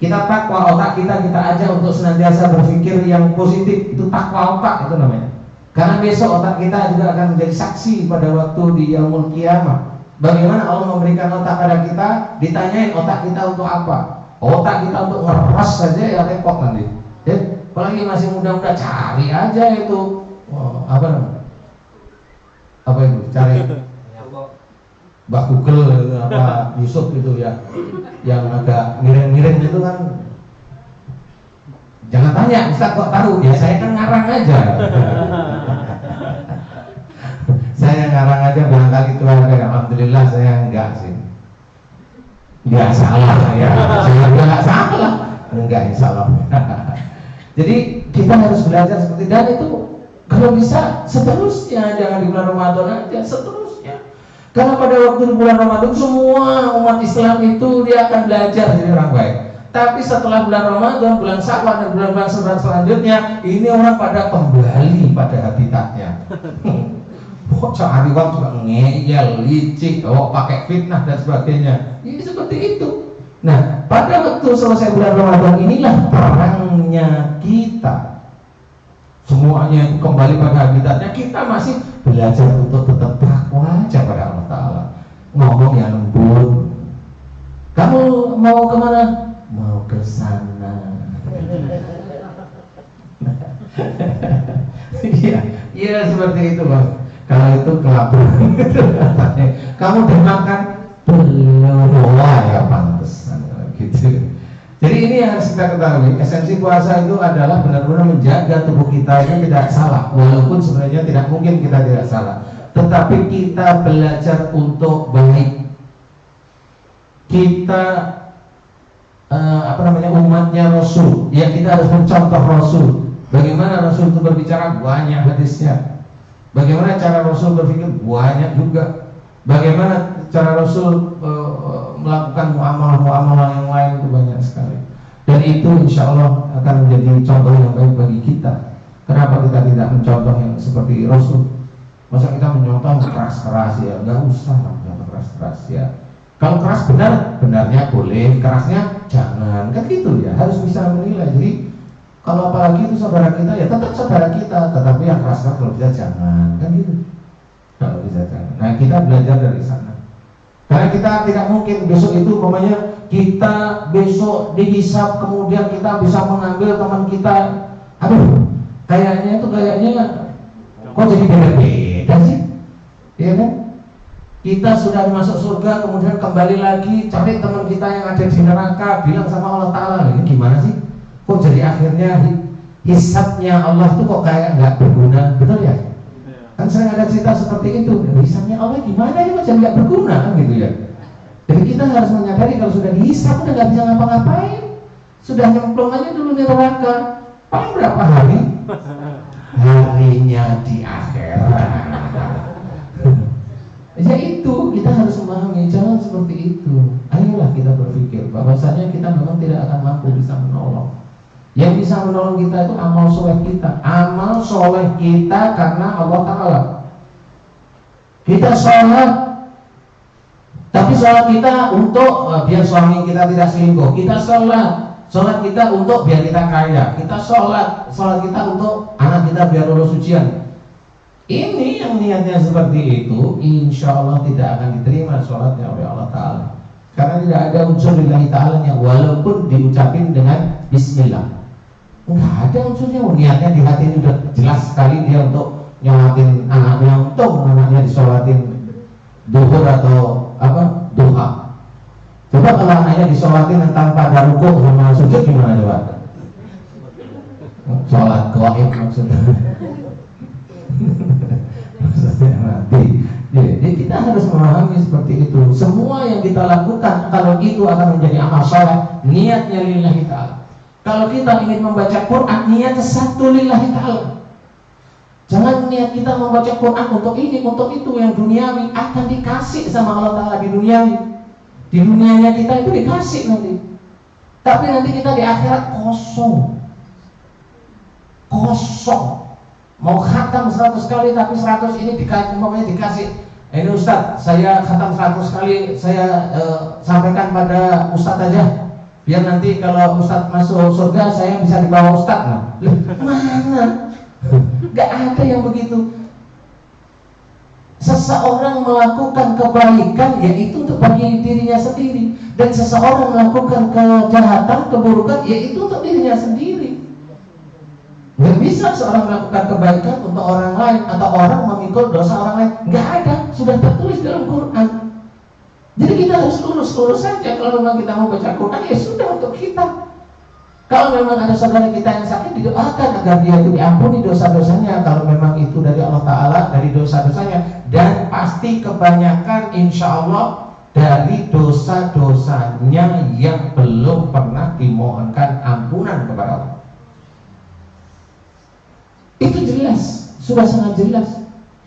Kita takwa otak kita ajak untuk senantiasa berpikir yang positif. Itu takwa otak itu namanya. Karena besok otak kita juga akan menjadi saksi pada waktu di yaumul kiamah. Bagaimana Allah memberikan otak pada kita, ditanyain otak kita untuk apa? Otak kita untuk ngeras saja ya repot nanti. Ya, apalagi masih muda-muda, cari aja itu apa namanya? Apa itu? Cari Mbak Google apa Yusuf itu ya, yang agak miring-miring itu kan. Jangan tanya, Ustaz kok tahu? Ya saya kan ngarang aja. Saya ngarang aja, barangkali itu ada. Alhamdulillah saya enggak sih. Enggak salah ya. Saya enggak salah. Enggak, insya Allah. Jadi kita harus belajar seperti dan itu kalau bisa seterusnya, jangan di bulan Ramadan aja, seterusnya. Karena pada waktu di bulan Ramadan semua umat Islam itu dia akan belajar jadi orang baik. Tapi setelah bulan Ramadan, bulan Syawal dan bulan-bulan selanjutnya, ini orang pada kembali pada habitatnya. Cari uang juga ngeyel, licik, pakai fitnah dan sebagainya. Ini seperti itu. Nah, pada waktu selesai bulan Ramadan inilah perangnya kita. Semuanya itu kembali pada habitatnya. Kita masih belajar untuk tetap takwa aja pada Allah Ta'ala. Ngomong yang lembut. Kamu mau kemana? Mau ke sana. Iya seperti itu Bang. Kalau itu kelaparan. Kamu udah makan? Belum. Wah ya pantesan gitu. Jadi ini yang harus kita ketahui. Esensi puasa itu adalah benar-benar menjaga tubuh kita itu tidak salah. Walaupun sebenarnya tidak mungkin kita tidak salah. Tetapi kita belajar untuk baik. Kita umatnya Rasul. Ya kita harus mencontoh Rasul. Bagaimana Rasul itu berbicara? Banyak hadisnya. Bagaimana cara Rasul berpikir? Banyak juga. Bagaimana cara Rasul melakukan muamalah-muamalah yang lain itu banyak sekali. Dan itu insya Allah akan menjadi contoh yang baik bagi kita. Kenapa kita tidak mencontoh yang seperti Rasul? Masa kita menyontoh keras-keras ya? Gak usah lah menyontoh keras-keras ya. Kalau keras benarnya boleh, kerasnya jangan. Kan gitu ya, harus bisa menilai. Jadi kalau apalagi itu saudara kita ya tetap saudara kita, tetapi yang keras-keras kalau bisa jangan. Kan gitu. Kalau bisa jangan. Nah kita belajar dari sana. Karena kita tidak mungkin besok itu umpamanya kita besok dihisab kemudian kita bisa mengambil teman kita. Aduh, kayaknya kok jadi beda-beda sih? Iya kan? Kita sudah masuk surga kemudian kembali lagi cari teman kita yang ada di neraka, bilang sama Allah Ta'ala, ini gimana sih? Kok jadi akhirnya hisabnya Allah tuh kok kayak nggak berguna, betul ya? Kan sering ada cerita seperti itu. Hisabnya Allah gimana ya macam nggak berguna kan gitu ya. Jadi kita harus menyadari kalau sudah dihisab udah nggak bisa ngapa-ngapain. Sudah nyemplung aja dulu di neraka. Paling berapa hari? Harinya di akhirat. Ya itu kita harus memahami, jangan seperti itu. Ayolah kita berpikir bahwasanya kita memang tidak akan mampu bisa menolong. Yang bisa menolong kita itu amal soleh kita. Amal soleh kita karena Allah Ta'ala. Kita sholat, tapi sholat kita untuk biar suami kita tidak selingkuh. Kita sholat kita untuk biar kita kaya. Kita sholat kita untuk anak kita biar lulus ujian. Ini yang niatnya seperti itu, insya Allah tidak akan diterima sholatnya oleh Allah Ta'ala. Karena tidak ada unsur lillahi ta'ala yang walaupun diucapin dengan bismillah, nggak ada unsurnya. Niatnya di hati ini sudah jelas sekali dia untuk nyolatin anaknya, untung anaknya disolatin duhur atau duha. Coba kalau anaknya disolatin tanpa ada rukuk sama sujud gimana coba? Sholat gaib maksudnya. Mati. Jadi kita harus memahami seperti itu. Semua yang kita lakukan kalau itu akan menjadi amal saleh, niatnya lillahi ta'ala. Kalau kita ingin membaca Quran, niatnya satu lillahi ta'ala. Jangan niat kita membaca Quran untuk ini, untuk itu yang duniawi akan dikasih sama Allah Ta'ala di duniawi. Di dunianya kita itu dikasih nanti. Tapi nanti kita di akhirat kosong. Mau khatam 100 kali tapi 100 ini dikasih. Ini Ustadz, saya khatam 100 kali, saya sampaikan pada Ustadz aja. Biar nanti kalau Ustadz masuk surga saya bisa dibawa Ustadz. Nah, mana? Gak ada yang begitu. Seseorang melakukan kebaikan yaitu untuk bagi dirinya sendiri, dan seseorang melakukan kejahatan, keburukan yaitu untuk dirinya sendiri. Gak bisa seorang melakukan kebaikan untuk orang lain atau orang memikul dosa orang lain. Gak ada, sudah tertulis dalam Quran. Jadi kita harus lurus saja. Kalau memang kita mau baca Quran, ya sudah untuk kita. Kalau memang ada saudara kita yang sakit, didoakan agar dia itu diampuni dosa-dosanya. Kalau memang itu dari Allah Ta'ala, dari dosa-dosanya. Dan pasti kebanyakan insya Allah dari dosa-dosanya yang belum pernah dimohonkan ampunan kepada Allah. Itu jelas, sudah sangat jelas.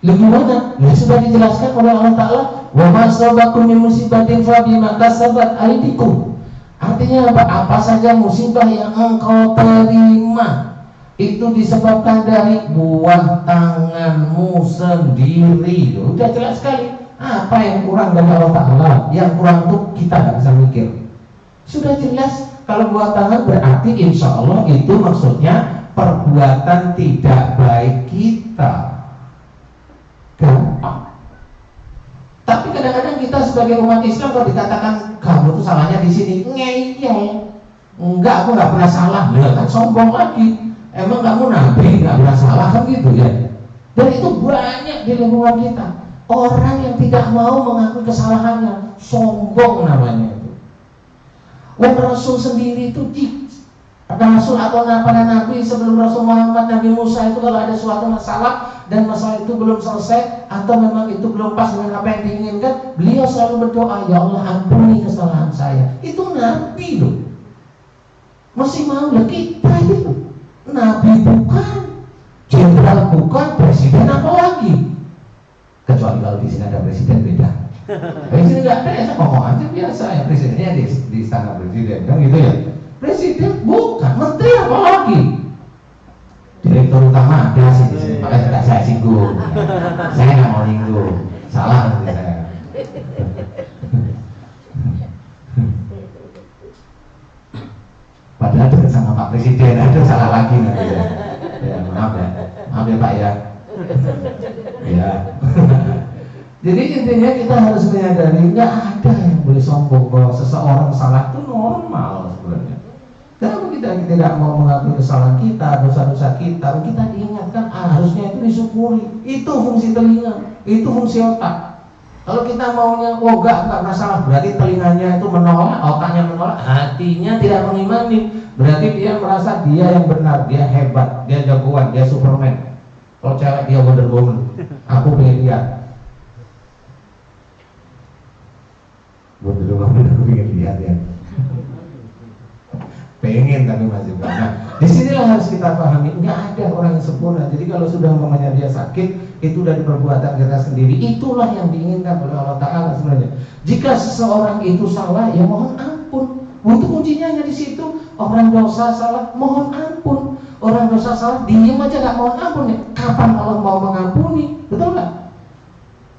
Bagaimana? Ya sudah dijelaskan oleh Allah Ta'ala, Wa ma asabakum min musibatin fa bima kasabat aydikum. Artinya apa saja musibah yang engkau terima itu disebabkan dari buah tanganmu sendiri. Udah jelas sekali. Apa yang kurang dari Allah Ta'ala? Yang kurang itu kita nggak bisa mikir. Sudah jelas. Kalau buah tangan berarti insya Allah itu maksudnya perbuatan tidak baik kita. Gampang. Tapi kadang-kadang kita sebagai umat Islam kalau dikatakan kamu tuh salahnya di sini, ngeyel. Enggak, aku nggak pernah salah. Kan sombong lagi. Emang kamu nabi nggak pernah salah kan gitu ya? Dan itu banyak di lingkungan kita. Orang yang tidak mau mengakui kesalahannya, sombong namanya itu. Rasul sendiri itu Rasul atau para nabi sebelum Rasul Muhammad, Nabi Musa itu kalau ada suatu masalah dan masalah itu belum selesai atau memang itu belum pas dengan apa yang diinginkan, beliau selalu berdoa, ya Allah ampuni kesalahan saya. Itu nabi loh. Masih mau lah kita itu. Nabi bukan, jenderal bukan, presiden apa lagi? Kecuali kalau di sini ada presiden beda. Di sini nggak ada, ya ngomong aja biasa ya, presidennya di istana presiden kan gitu ya. Presiden bukan, menteri apa lagi? Direktur utama ada sih di sini, makanya tidak saya singgung. Saya nggak mau singgung, salah nanti saya. Padahal dekat sama Pak Presiden, ada salah lagi nanti ya. Ya maaf ya Pak ya. Ya. Jadi intinya kita harus menyadari nggak ada yang boleh sombong bahwa seseorang salah itu normal sebenarnya. Kalau kita tidak mau mengakui kesalahan kita, dosa-dosa kita diingatkan harusnya itu disyukuri. Itu fungsi telinga, itu fungsi otak. Kalau kita maunya, enggak masalah, berarti telinganya itu menolak, otaknya menolak, hatinya tidak mengimani. Berarti dia merasa dia yang benar, dia hebat, dia jagoan, dia Superman. Kalau cewek dia Wonder Woman, aku pengen lihat. Wonder Woman aku pengen lihat ya. Pengen tapi masih belum. Nah, disinilah harus kita pahami, nggak ada orang yang sempurna. Jadi kalau sudah umpamanya dia sakit, itu dari perbuatan kita sendiri. Itulah yang diinginkan oleh Allah Ta'ala sebenarnya. Jika seseorang itu salah, ya mohon ampun. Untuk kuncinya hanya di situ. Orang dosa salah, mohon ampun. Orang dosa salah, diem aja nggak mohon ampun ya. Kapan Allah mau mengampuni? Betul nggak?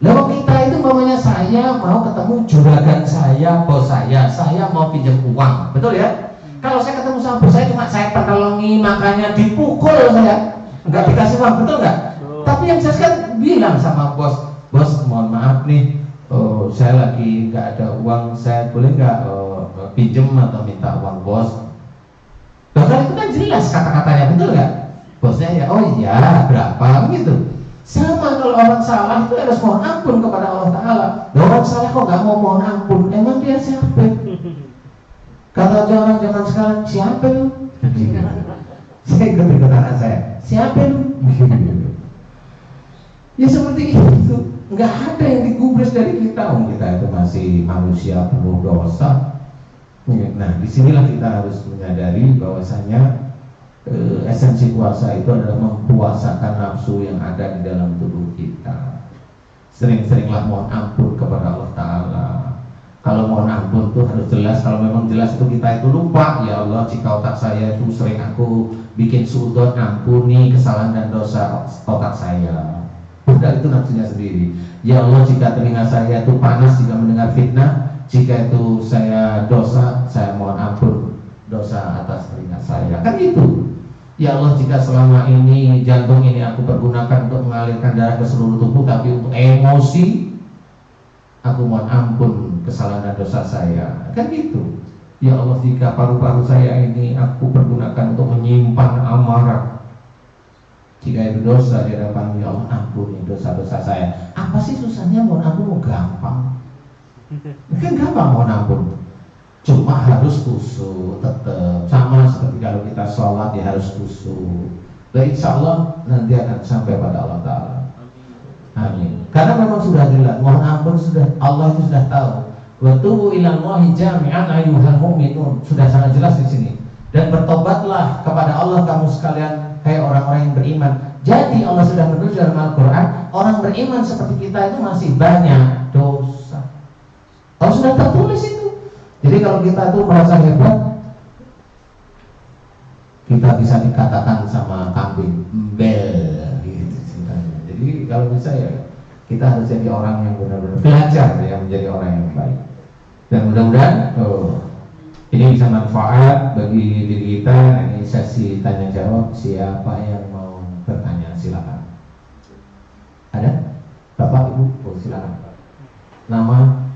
Lalu kita itu umpamanya saya mau ketemu juragan saya, bos saya mau pinjam uang, betul ya? Kalau saya ketemu sama bos saya cuma saya pertolongi, makanya dipukul saya, nggak dikasih uang, betul nggak? Tapi yang saya sekarang bilang sama bos mohon maaf nih, saya lagi nggak ada uang, saya boleh nggak pinjem atau minta uang bos? Bahkan itu kan jelas kata-katanya, betul nggak? Bosnya ya, oh iya berapa gitu. Sama kalau orang salah itu harus mohon ampun kepada Allah Ta'ala. Orang salah kok nggak mau mohon ampun, emang dia siapa? Kata orang zaman sekarang, siapa lu? Saya ikut anak saya, siapa lu? Ya seperti itu. Nggak ada yang digubris dari kita. Kita itu masih manusia penuh dosa. Nah, disinilah kita harus menyadari bahwasanya esensi puasa itu adalah mempuasakan nafsu yang ada di dalam tubuh kita. Sering-seringlah mohon ampun kepada Allah Ta'ala. Kalau mohon ampun itu harus jelas. Kalau memang jelas itu kita itu lupa, ya Allah jika otak saya itu sering aku bikin suudon, ampuni kesalahan dan dosa otak saya. Udah itu nafsunya sendiri. Ya Allah jika telinga saya itu panas jika mendengar fitnah, jika itu saya dosa, saya mohon ampun dosa atas telinga saya. Kan itu. Ya Allah jika selama ini jantung ini aku pergunakan untuk mengalirkan darah ke seluruh tubuh, tapi untuk emosi, aku mohon ampun kesalahan dan dosa saya. Kan gitu. Ya Allah jika paru-paru saya ini aku pergunakan untuk menyimpan amarah, jika itu dosa di hadapan ya Allah ampuni dosa-dosa saya. Apa sih susahnya mohon ampun? Gampang. Kan gampang mohon ampun. Cuma harus khusyuk tetap. Sama seperti kalau kita sholat ya harus khusyuk. Dan insya Allah nanti akan sampai pada Allah Ta'ala. Amin. Karena memang sudah jelas, mohon ampun sudah, Allah itu sudah tahu. Wa tubu ilallahi jami'an ayyuhal mu'minun. Sudah sangat jelas di sini. Dan bertobatlah kepada Allah kamu sekalian, kayak orang-orang yang beriman. Jadi Allah sudah menulis dalam Al-Quran, orang beriman seperti kita itu masih banyak dosa. Allah sudah tertulis itu. Jadi kalau kita tuh merasa hebat, kita bisa dikatakan sama kambing bel gitu. Jadi kalau bisa ya kita harus jadi orang yang benar-benar belajar ya, menjadi orang yang baik. Dan mudah-mudahan ini bisa manfaat bagi diri kita. Ini sesi tanya jawab. Siapa yang mau bertanya silakan. Ada? Bapak Ibu, silakan. Nama?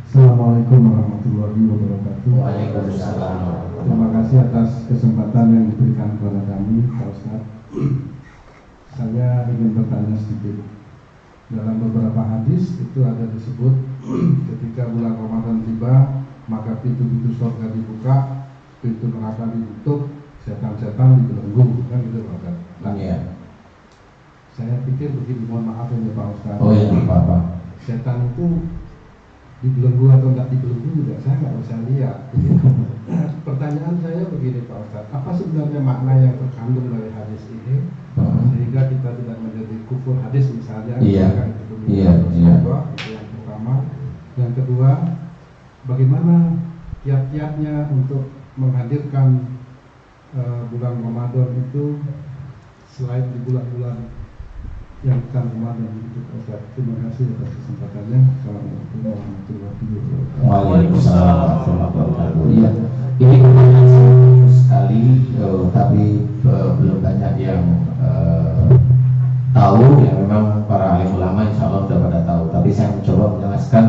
Assalamualaikum warahmatullahi wabarakatuh. Waalaikumsalam. Terima kasih atas kesempatan yang diberikan kepada kami, Pak Ustadz. Saya ingin bertanya sedikit. Dalam beberapa hadis itu ada disebut ketika bulan Ramadan tiba, maka pintu-pintu surga dibuka, pintu neraka ditutup, setan-setan dibelenggu, kan gitu Pak Ustadz. Nah, Iya. saya pikir begini, mohon maaf ini Pak Ustadz. Oh iya, Bapak. Setan itu dibelenggu atau tidak dibelenggu juga saya nggak bisa lihat. Jadi, pertanyaan saya begini Pak Ustadz, apa sebenarnya makna yang terkandung dari hadis ini sehingga kita tidak menjadi kufur hadis misalnya? Iya. Iya. Itu yang pertama. Yang kedua, bagaimana kiat-kiatnya untuk menghadirkan bulan Ramadan itu selain di bulan-bulan yang bukan Ramadan itu Pak Ustadz. Terima kasih atas kesempatannya. Assalamualaikum warahmatullahi wabarakatuh. Waalaikumsalam warahmatullahi wabarakatuh. Iya, ini pertanyaan sekali, tapi belum banyak yang tahu. Ya memang para alim ulama insya Allah sudah pada tahu. Tapi saya mencoba menjelaskan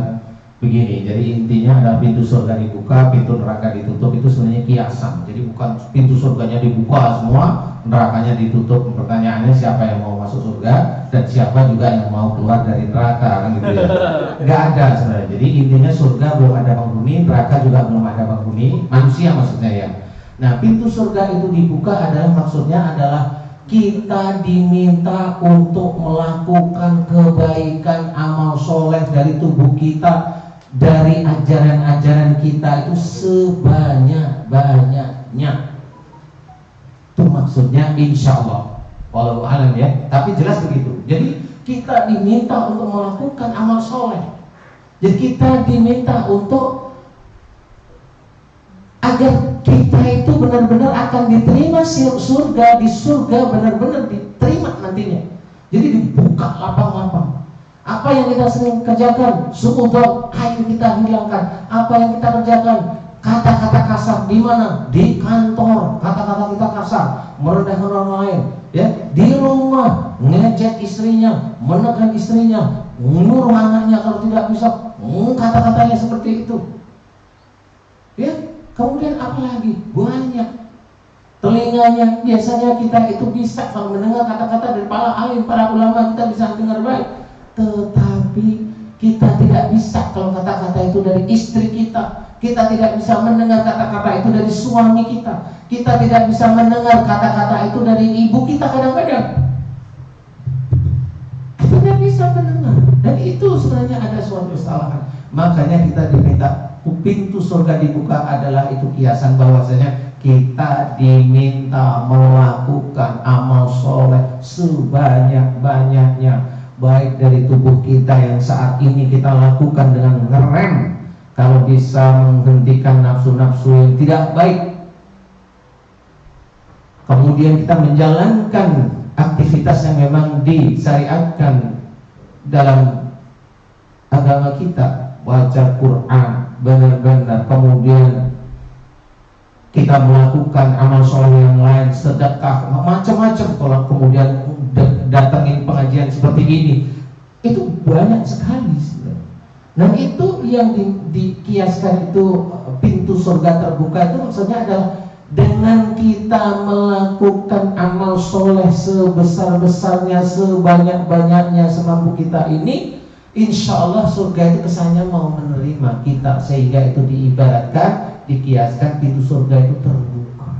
begini. Jadi intinya adalah pintu surga dibuka, pintu neraka ditutup. Itu sebenarnya kiasan. Jadi bukan pintu surganya dibuka semua, nerakanya ditutup. Pertanyaannya siapa yang mau masuk surga dan siapa juga yang mau keluar dari neraka, kan gitu ya. Nggak ada sebenarnya. Jadi intinya surga belum ada penghuni, neraka juga belum ada penghuni, manusia maksudnya ya. Nah, pintu surga itu dibuka adalah maksudnya adalah kita diminta untuk melakukan kebaikan amal soleh dari tubuh kita, dari ajaran-ajaran kita itu sebanyak-banyaknya. Itu maksudnya insya Allah. Walau alam ya, tapi jelas begitu. Jadi kita diminta untuk melakukan amal soleh. Jadi kita diminta untuk agar kita itu benar-benar akan diterima surga, di surga benar-benar diterima nantinya. Jadi dibuka lapang-lapang. Apa yang kita sering kerjakan, suudzon, ayo kita hilangkan. Apa yang kita kerjakan, kata-kata kasar di mana? Di kantor, kata-kata kita kasar, merendahkan orang lain. Ya, di rumah ngejek istrinya, menekan istrinya, nyuruh anaknya kalau tidak bisa, kata-katanya seperti itu. Ya, kemudian apa lagi? Banyak. Telinganya biasanya kita itu bisa kalau mendengar kata-kata dari para alim, para ulama, kita bisa dengar baik. Tetapi kita tidak bisa kalau kata-kata itu dari istri kita. Kita tidak bisa mendengar kata-kata itu dari suami kita. Kita tidak bisa mendengar kata-kata itu dari ibu kita kadang-kadang. Kita tidak bisa mendengar. Dan itu sebenarnya ada suatu kesalahan. Makanya kita diminta, pintu surga dibuka adalah itu kiasan bahwasanya kita diminta melakukan amal soleh sebanyak-banyaknya. Baik dari tubuh kita yang saat ini kita lakukan dengan ngerem, kalau bisa menghentikan nafsu-nafsu yang tidak baik. Kemudian kita menjalankan aktivitas yang memang disyariatkan dalam agama kita, baca Quran benar-benar, kemudian kita melakukan amal soleh yang lain, sedekah, macam-macam. Kalau kemudian datangin pengajian seperti ini, itu banyak sekali. Dan itu yang dikiaskan itu pintu surga terbuka itu maksudnya adalah dengan kita melakukan amal soleh sebesar-besarnya, sebanyak-banyaknya semampu kita ini, insya Allah surga itu kesannya mau menerima kita, sehingga itu diibaratkan, dikiaskan pintu surga itu terbuka.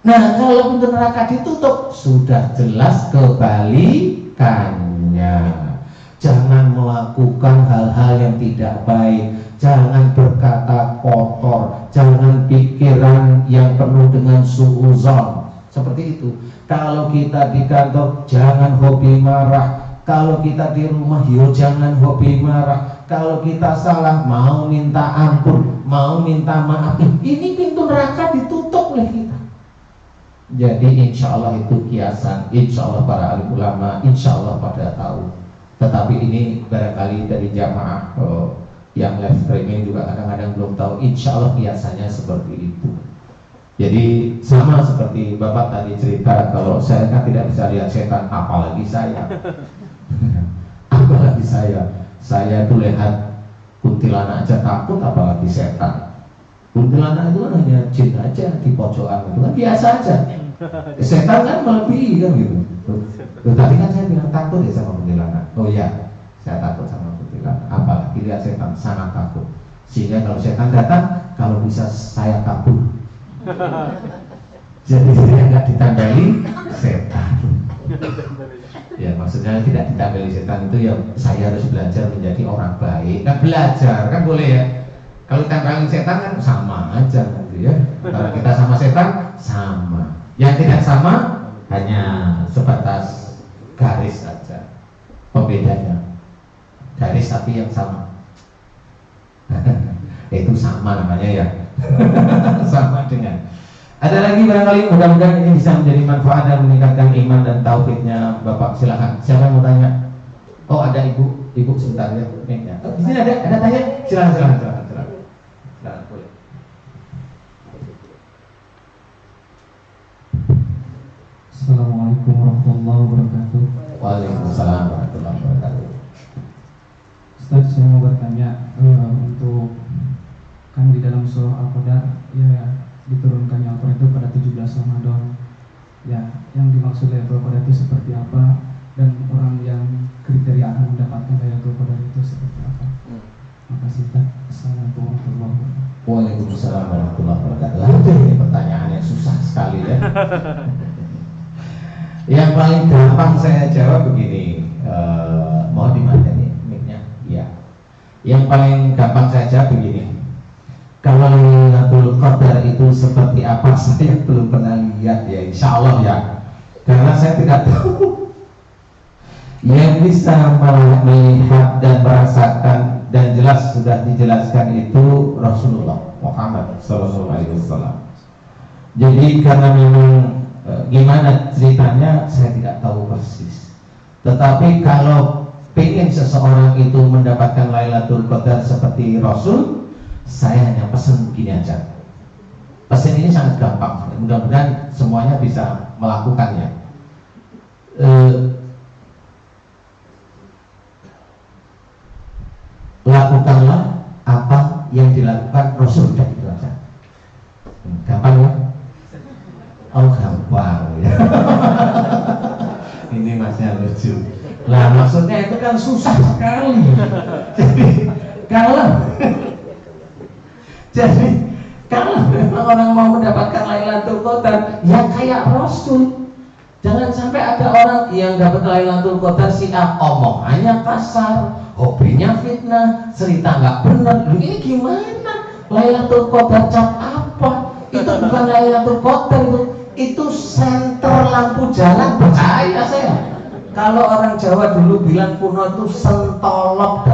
Nah, kalau pintu neraka ditutup, sudah jelas kebalikannya. dengannya. Jangan melakukan hal-hal yang tidak baik, jangan berkata kotor, jangan pikiran yang penuh dengan suudzon. Seperti itu. Kalau kita di kantor, jangan hobi marah. Kalau kita di rumah, yo jangan hobi marah. Kalau kita salah, mau minta ampun, mau minta maaf. Ini pintu neraka ditutup oleh kita. Jadi insya Allah itu kiasan, insya Allah para alim ulama, insya Allah pada tahu. Tetapi ini barangkali dari jamaah yang live streaming juga kadang-kadang belum tahu. Insya Allah kiasannya seperti itu. Jadi sama seperti Bapak tadi cerita, kalau saya kan tidak bisa lihat setan, apalagi saya. Apalagi saya tuh lihat kuntilanak aja takut, apalagi setan. Kuntilanak itu kan hanya jin aja di pojokan, itu kan biasa aja. Setan kan melebihi kan gitu. Tadi kan saya bilang takut ya sama kuntilanak. Oh iya, saya takut sama kuntilanak. Apalagi lihat setan, sangat takut. Sehingga kalau setan datang, kalau bisa saya kabur. Jadi saya nggak ditandai setan. Ya maksudnya tidak ditandai setan itu ya saya harus belajar menjadi orang baik. Kan belajar kan boleh ya. Kalau ditandai setan kan sama aja nanti ya. Kalau kita sama setan sama. Yang tidak sama hanya sebatas garis saja pembedanya, garis tapi yang sama. Itu sama namanya ya. Sama dengan. Ada lagi barangkali, mudah-mudahan ini bisa menjadi manfaat dan meningkatkan iman dan tauhidnya Bapak. Silakan. Siapa yang mau tanya? Oh ada ibu sebentar ya. Oh, di sini ada tanya. Silakan. Boleh. Assalamualaikum warahmatullahi wabarakatuh. Waalaikumsalam warahmatullahi wabarakatuh. Ustaz, saya mau bertanya untuk kan di dalam surah Al-Qadar ya diturunkannya Al-Qur'an itu pada 17 Ramadan. Ya, yang dimaksud Lailatul Qadar itu seperti apa dan orang yang kriteria akan mendapatkan Lailatul Qadar itu seperti apa? Makasih Ustaz. Assalamualaikum warahmatullahi wabarakatuh. Waalaikumsalam warahmatullahi wabarakatuh. Ini pertanyaan yang susah sekali ya. Yang paling gampang saya jawab begini, mau dimatiin nih mic-nya? Iya. Yang paling gampang saya jawab begini. Kalau Lailatul Qadar itu seperti apa saya belum pernah lihat ya, insya Allah ya. Karena saya tidak tahu. Yang bisa melihat dan merasakan dan jelas sudah dijelaskan itu Rasulullah Muhammad SAW. Jadi karena memang gimana ceritanya saya tidak tahu persis. Tetapi kalau pengen seseorang itu mendapatkan Lailatul Qadar seperti Rasul, saya hanya pesan begini aja. Pesan ini sangat gampang. Mudah-mudahan semuanya bisa melakukannya. Lakukanlah apa yang dilakukan Rasul, dan itu aja. Gampang ya? Oh gampang ya. Ini masnya lucu. Lah maksudnya itu kan susah sekali. Jadi kalau memang orang mau mendapatkan Lailatul Qadar, ya kayak Rasul. Jangan sampai ada orang yang dapat Lailatul Qadar omongannya kasar, hobinya fitnah, cerita nggak benar. Ini gimana? Lailatul Qadar cap apa? Itu bukan Lailatul Qadar, itu senter lampu jalan, percaya saya. Kalau orang Jawa dulu bilang kuno itu sentolop,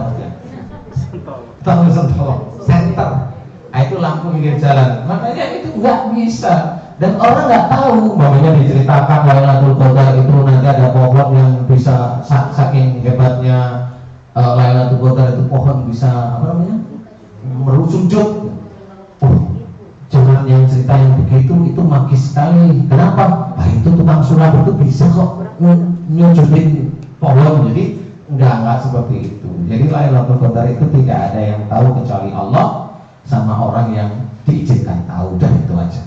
tahu sentolop, senter. Itu lampu pinggir jalan. Makanya itu nggak bisa. Dan orang nggak tahu, namanya diceritakan Lailatul Qadar itu nanti ada pohon yang bisa saking hebatnya Lailatul Qadar itu pohon bisa apa namanya merusujud. Jangan yang cerita yang begitu itu magis sekali. Kenapa? Itu tukang sulap itu bisa kok nyujudin pohon. Jadi enggak seperti itu. Jadi Lailatul Qadar itu tidak ada yang tahu kecuali Allah sama orang yang diizinkan tahu, dan itu aja.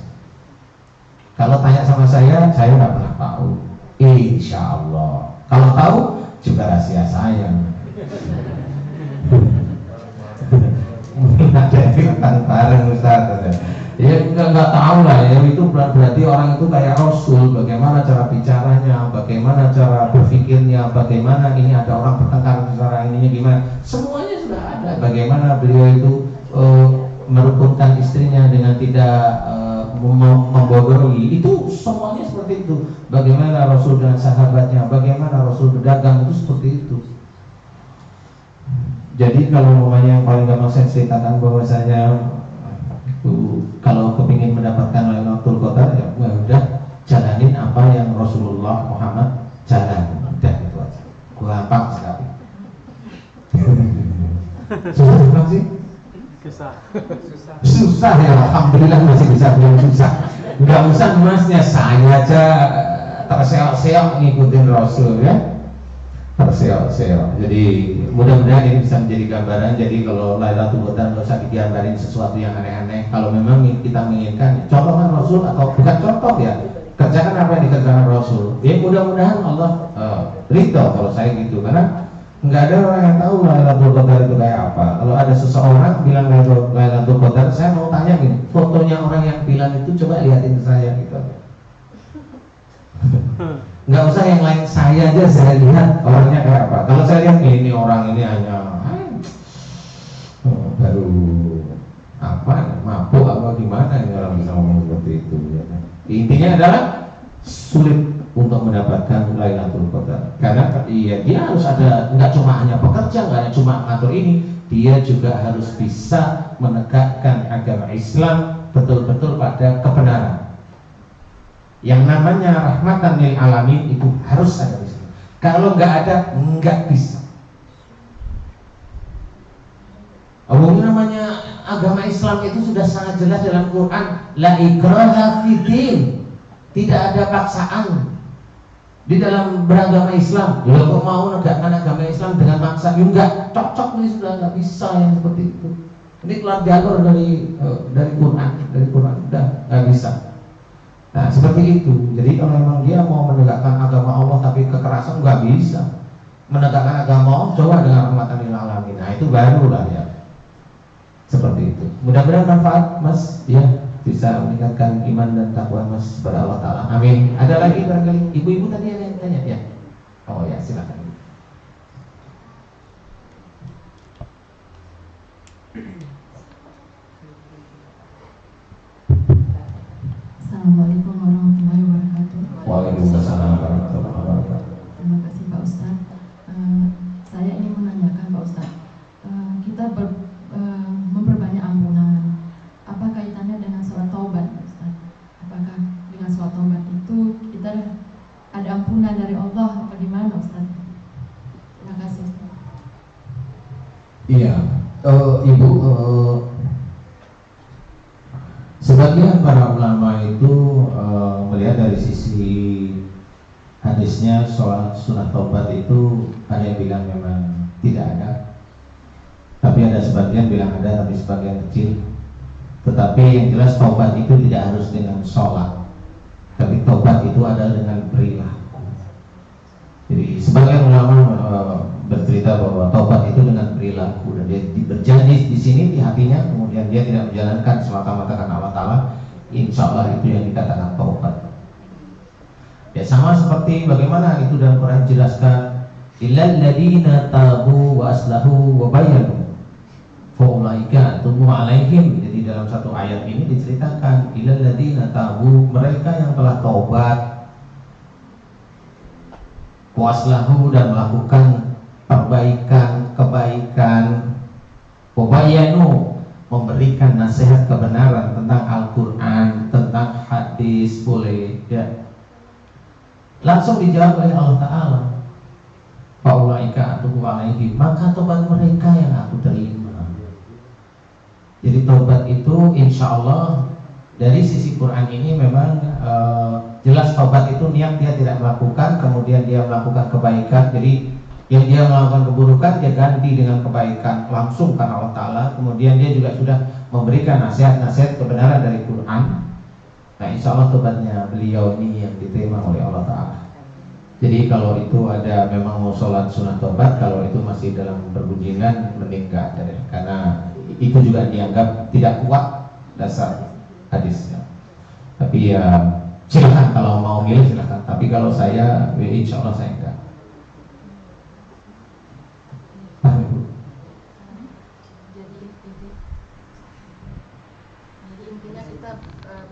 Kalau tanya sama saya nggak pernah tahu. Insya Allah. Kalau tahu juga rahasia saya. Mungkin ada yang bareng Ustaz. Ya nggak tahu lah ya, itu berarti orang itu kayak Rasul, bagaimana cara bicaranya, bagaimana cara berpikirnya, bagaimana ini ada orang bertengkar secara ininya gimana, semuanya sudah ada. Bagaimana beliau itu merukunkan istrinya dengan tidak membodohi, itu semuanya seperti itu. Bagaimana Rasul dengan sahabatnya, bagaimana Rasul berdagang, itu seperti itu. Jadi kalau namanya yang paling gampang saya ceritakan bahwasanya kalau kepingin mendapatkan Lailatul Qadar ya udah jalanin apa yang Rasulullah Muhammad jalan, udah itu aja. Gampang sekali. Susah sih? Susah ya, alhamdulillah masih bisa bilang susah. Enggak usah masnya, saya aja terseok-seok ngikutin Rasul ya. Terseok-seok. Jadi mudah-mudahan ini bisa menjadi gambaran. Jadi kalau Lailatul Qadar nggak usah digambarin sesuatu yang aneh-aneh. Kalau memang kita menginginkan contohkan Rasul atau bukan contoh ya, kerjakan apa yang dikerjakan Rasul. Ya mudah-mudahan Allah ridho kalau saya gitu, karena nggak ada orang yang tahu Lailatul Qadar itu kayak apa. Kalau ada seseorang bilang Lailatul Qadar, saya mau tanya gini, fotonya orang yang bilang itu coba lihatin saya gitu. Nggak usah yang lain, saya aja saya lihat orangnya kayak apa. Kalau saya lihat ini orang ini hanya baru apa mabuk apa gimana ini orang bisa ngomong seperti itu ya. Intinya adalah sulit untuk mendapatkan Lailatul Qadar, karena dia harus ada, nggak cuma hanya pekerja, nggak cuma ngatur ini, dia juga harus bisa menegakkan agama Islam betul-betul pada kebenaran. Yang namanya rahmatan lil alamin itu harus ada di sini. Kalau nggak ada, nggak bisa. Namanya agama Islam itu sudah sangat jelas dalam Quran, la ikraha fiddin, tidak ada paksaan di dalam beragama Islam. Ya kok mau menegakkan agama Islam dengan maksa? Ya nggak cocok, ini sudah nggak bisa yang seperti itu. Ini keluar jalur dari Quran udah nggak bisa. Nah seperti itu. Jadi kalau memang dia mau menegakkan agama Allah tapi kekerasan, nggak bisa. Menegakkan agama Allah coba dengan rahmatan lil alamin. Nah itu barulah ya. Seperti itu. Mudah-mudahan manfaat Mas ya, bisa meningkatkan iman dan takwa Mas kepada Allah Ta'ala. Amin. Ada lagi barangkali ibu-ibu tadi ada yang tanya ya? Oh ya silakan. Assalamualaikum warahmatullahi wabarakatuh. Waalaikumsalam warahmatullahi wabarakatuh. Terima kasih Pak Ustadz. Saya ingin menanyakan Pak Ustadz, kita memperbanyak ampunan. Apa kaitannya dengan sholat taubat Pak Ustadz? Apakah dengan sholat taubat itu kita ada ampunan dari Allah atau gimana Ustadz? Terima kasih Ustadz. Iya, Ibu, sebagian para ulama itu melihat dari sisi hadisnya sholat sunat taubat itu ada yang bilang memang tidak ada, tapi ada sebagian bilang ada, tapi sebagian kecil. Tetapi yang jelas taubat itu tidak harus dengan sholat, tapi taubat itu adalah dengan perilaku. Jadi sebagian ulama bercerita bahwa taubat itu dengan perilaku, dan dia berjanji di sini di hatinya, kemudian dia tidak menjalankan semata-mata karena Allah Ta'ala, insya Allah itu yang dikatakan taubat. Ya sama seperti bagaimana itu dalam Quran jelaskan, illal ladina tabu wa aslahu wa bayyanu fa ulaika atubu alaihim. Jadi dalam satu ayat ini diceritakan illal ladina tabu, mereka yang telah taubat, wa aslahu, dan melakukan perbaikan, kebaikan, wa bayyanu, memberikan nasihat kebenaran tentang Al-Quran, tentang hadis, boleh ya. Langsung dijawab oleh Allah Ta'ala, faulaika atubu alaihim, maka tobat mereka yang aku terima. Jadi tobat itu insya Allah dari sisi Quran ini memang jelas tobat itu niat dia tidak melakukan, kemudian dia melakukan kebaikan. Jadi yang dia melakukan keburukan dia ganti dengan kebaikan langsung karena Allah Ta'ala. Kemudian dia juga sudah memberikan nasihat-nasihat kebenaran dari Quran. Nah insya Allah tobatnya beliau ini yang diterima oleh Allah Ta'ala. Jadi kalau itu ada memang mau sholat sunat tobat, kalau itu masih dalam pergunjingan mending gak ada deh, karena itu juga dianggap tidak kuat dasar hadisnya. Tapi ya silahkan kalau mau milih silahkan. Tapi kalau saya, insya Allah saya enggak. Jadi intinya kita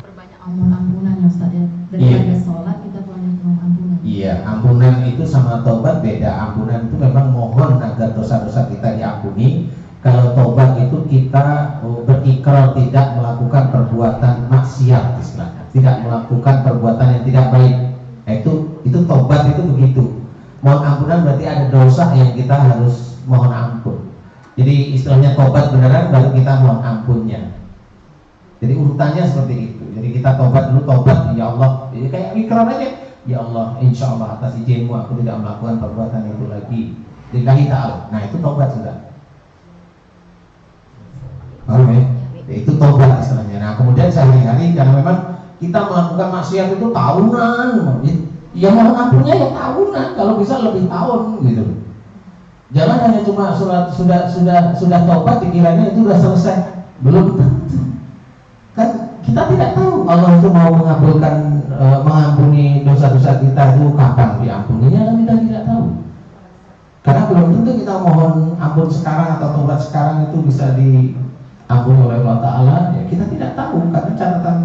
perbanyak ampunan ya Ustaz ya. Daripada sholat kita banyak ampunan. Iya, ampunan itu sama tobat beda. Ampunan itu memang mohon agar dosa-dosa kita diampuni. Kalau tobat itu kita berikrar tidak melakukan perbuatan maksiat istilahnya, tidak melakukan perbuatan yang tidak baik. Itu tobat itu begitu. Mohon ampunan berarti ada dosa yang kita harus mohon ampun. Jadi istilahnya tobat beneran baru kita mohon ampunnya. Jadi urutannya seperti itu. Jadi kita tobat dulu, tobat ya Allah, ya kayak ikrar aja. Ya Allah, insya Allah atas izinmu aku tidak melakukan perbuatan itu lagi. Lillahi ta'ala. Nah itu tobat sudah. Paham ya? Itu tobat istilahnya. Nah kemudian sehari-hari karena memang kita melakukan maksiat itu tahunan, ya mohon ampunnya ya tahunan, kalau bisa lebih tahun gitu. Jangan hanya cuma sudah tobat dikiranya itu sudah selesai, belum tentu. Kan kita tidak tahu Allah itu mau mengabulkan mengampuni dosa-dosa kita itu kapan diampuninya, kan kita tidak tahu. Karena belum tentu kita mohon ampun sekarang atau tobat sekarang itu bisa diampuni oleh Allah Ta'ala. Ya kita tidak tahu karena catatan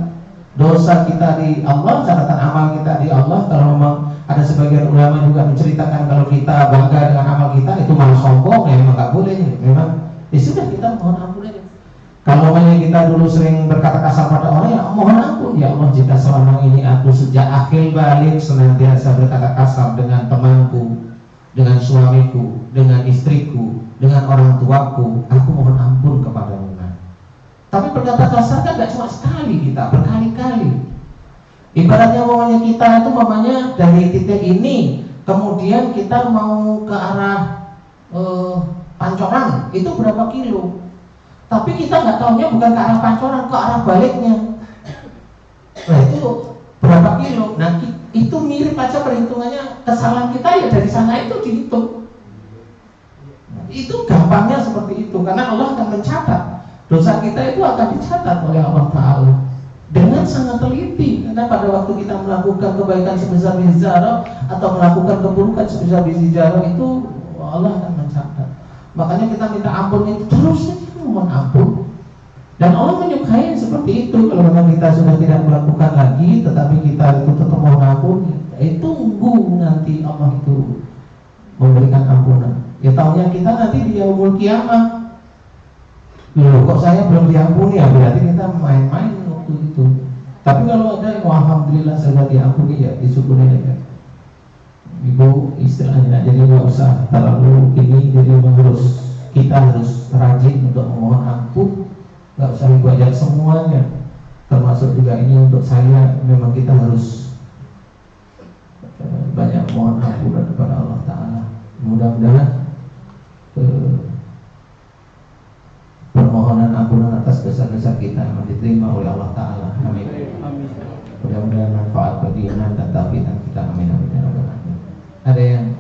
dosa kita di Allah, catatan amal kita di Allah. Kalau memang ada sebagian ulama juga menceritakan kalau kita bangga dengan amal kita itu malah sombong, ya memang nggak boleh. Memang ya sudah kita mohon ampun aja. Kalau kita dulu sering berkata kasar pada orang, ya mohon ampun ya Allah jika selama ini aku sejak akhir balik senantiasa berkata kasar dengan temanku, dengan suamiku, dengan istriku, dengan orang tuaku, aku mohon ampun kepadamu. Tapi berkata kasar kan gak cuma sekali, kita berkali-kali. Ibaratnya mamanya kita itu mamanya dari titik ini, kemudian kita mau ke arah Pancoran, itu berapa kilo? Tapi kita nggak tahunya bukan ke arah Pancoran, ke arah baliknya. Nah itu berapa kilo? Nah itu mirip aja perhitungannya, kesalahan kita ya dari sana itu dihitung. Itu gampangnya seperti itu, karena Allah akan mencatat. Dosa kita itu akan dicatat oleh Allah Ta'ala dengan sangat teliti. Karena pada waktu kita melakukan kebaikan sebesar biji zarah atau melakukan keburukan sebesar biji zarah itu Allah akan mencatat. Makanya kita minta ampun itu terus saja mohon ampun. Dan Allah menyukai seperti itu. Kalau memang kita sudah tidak melakukan lagi, tetapi kita itu tetap mohon ampun, tunggu nanti Allah itu memberikan ampunan. Ya tahunya kita nanti di yaumul kiamah. Loh, kok saya belum diampuni ya, berarti kita main-main waktu itu. Tapi kalau ada, alhamdulillah saya diampuni ya, disyukuri aja. Ibu istilahnya, jadi nggak usah terlalu ini, jadi kita harus rajin untuk memohon ampun. Nggak usah ibu ajak semuanya, termasuk juga ini untuk saya. Memang kita harus banyak mohon ampun kepada Allah Ta'ala. Mudah-mudahan permohonan ampunan atas dosa-dosa kita yang diterima oleh Allah Ta'ala. Amin. Mudah-mudahan manfaat bagi iman dan taufidan kita. Amin. Amin. Amin. Ada yang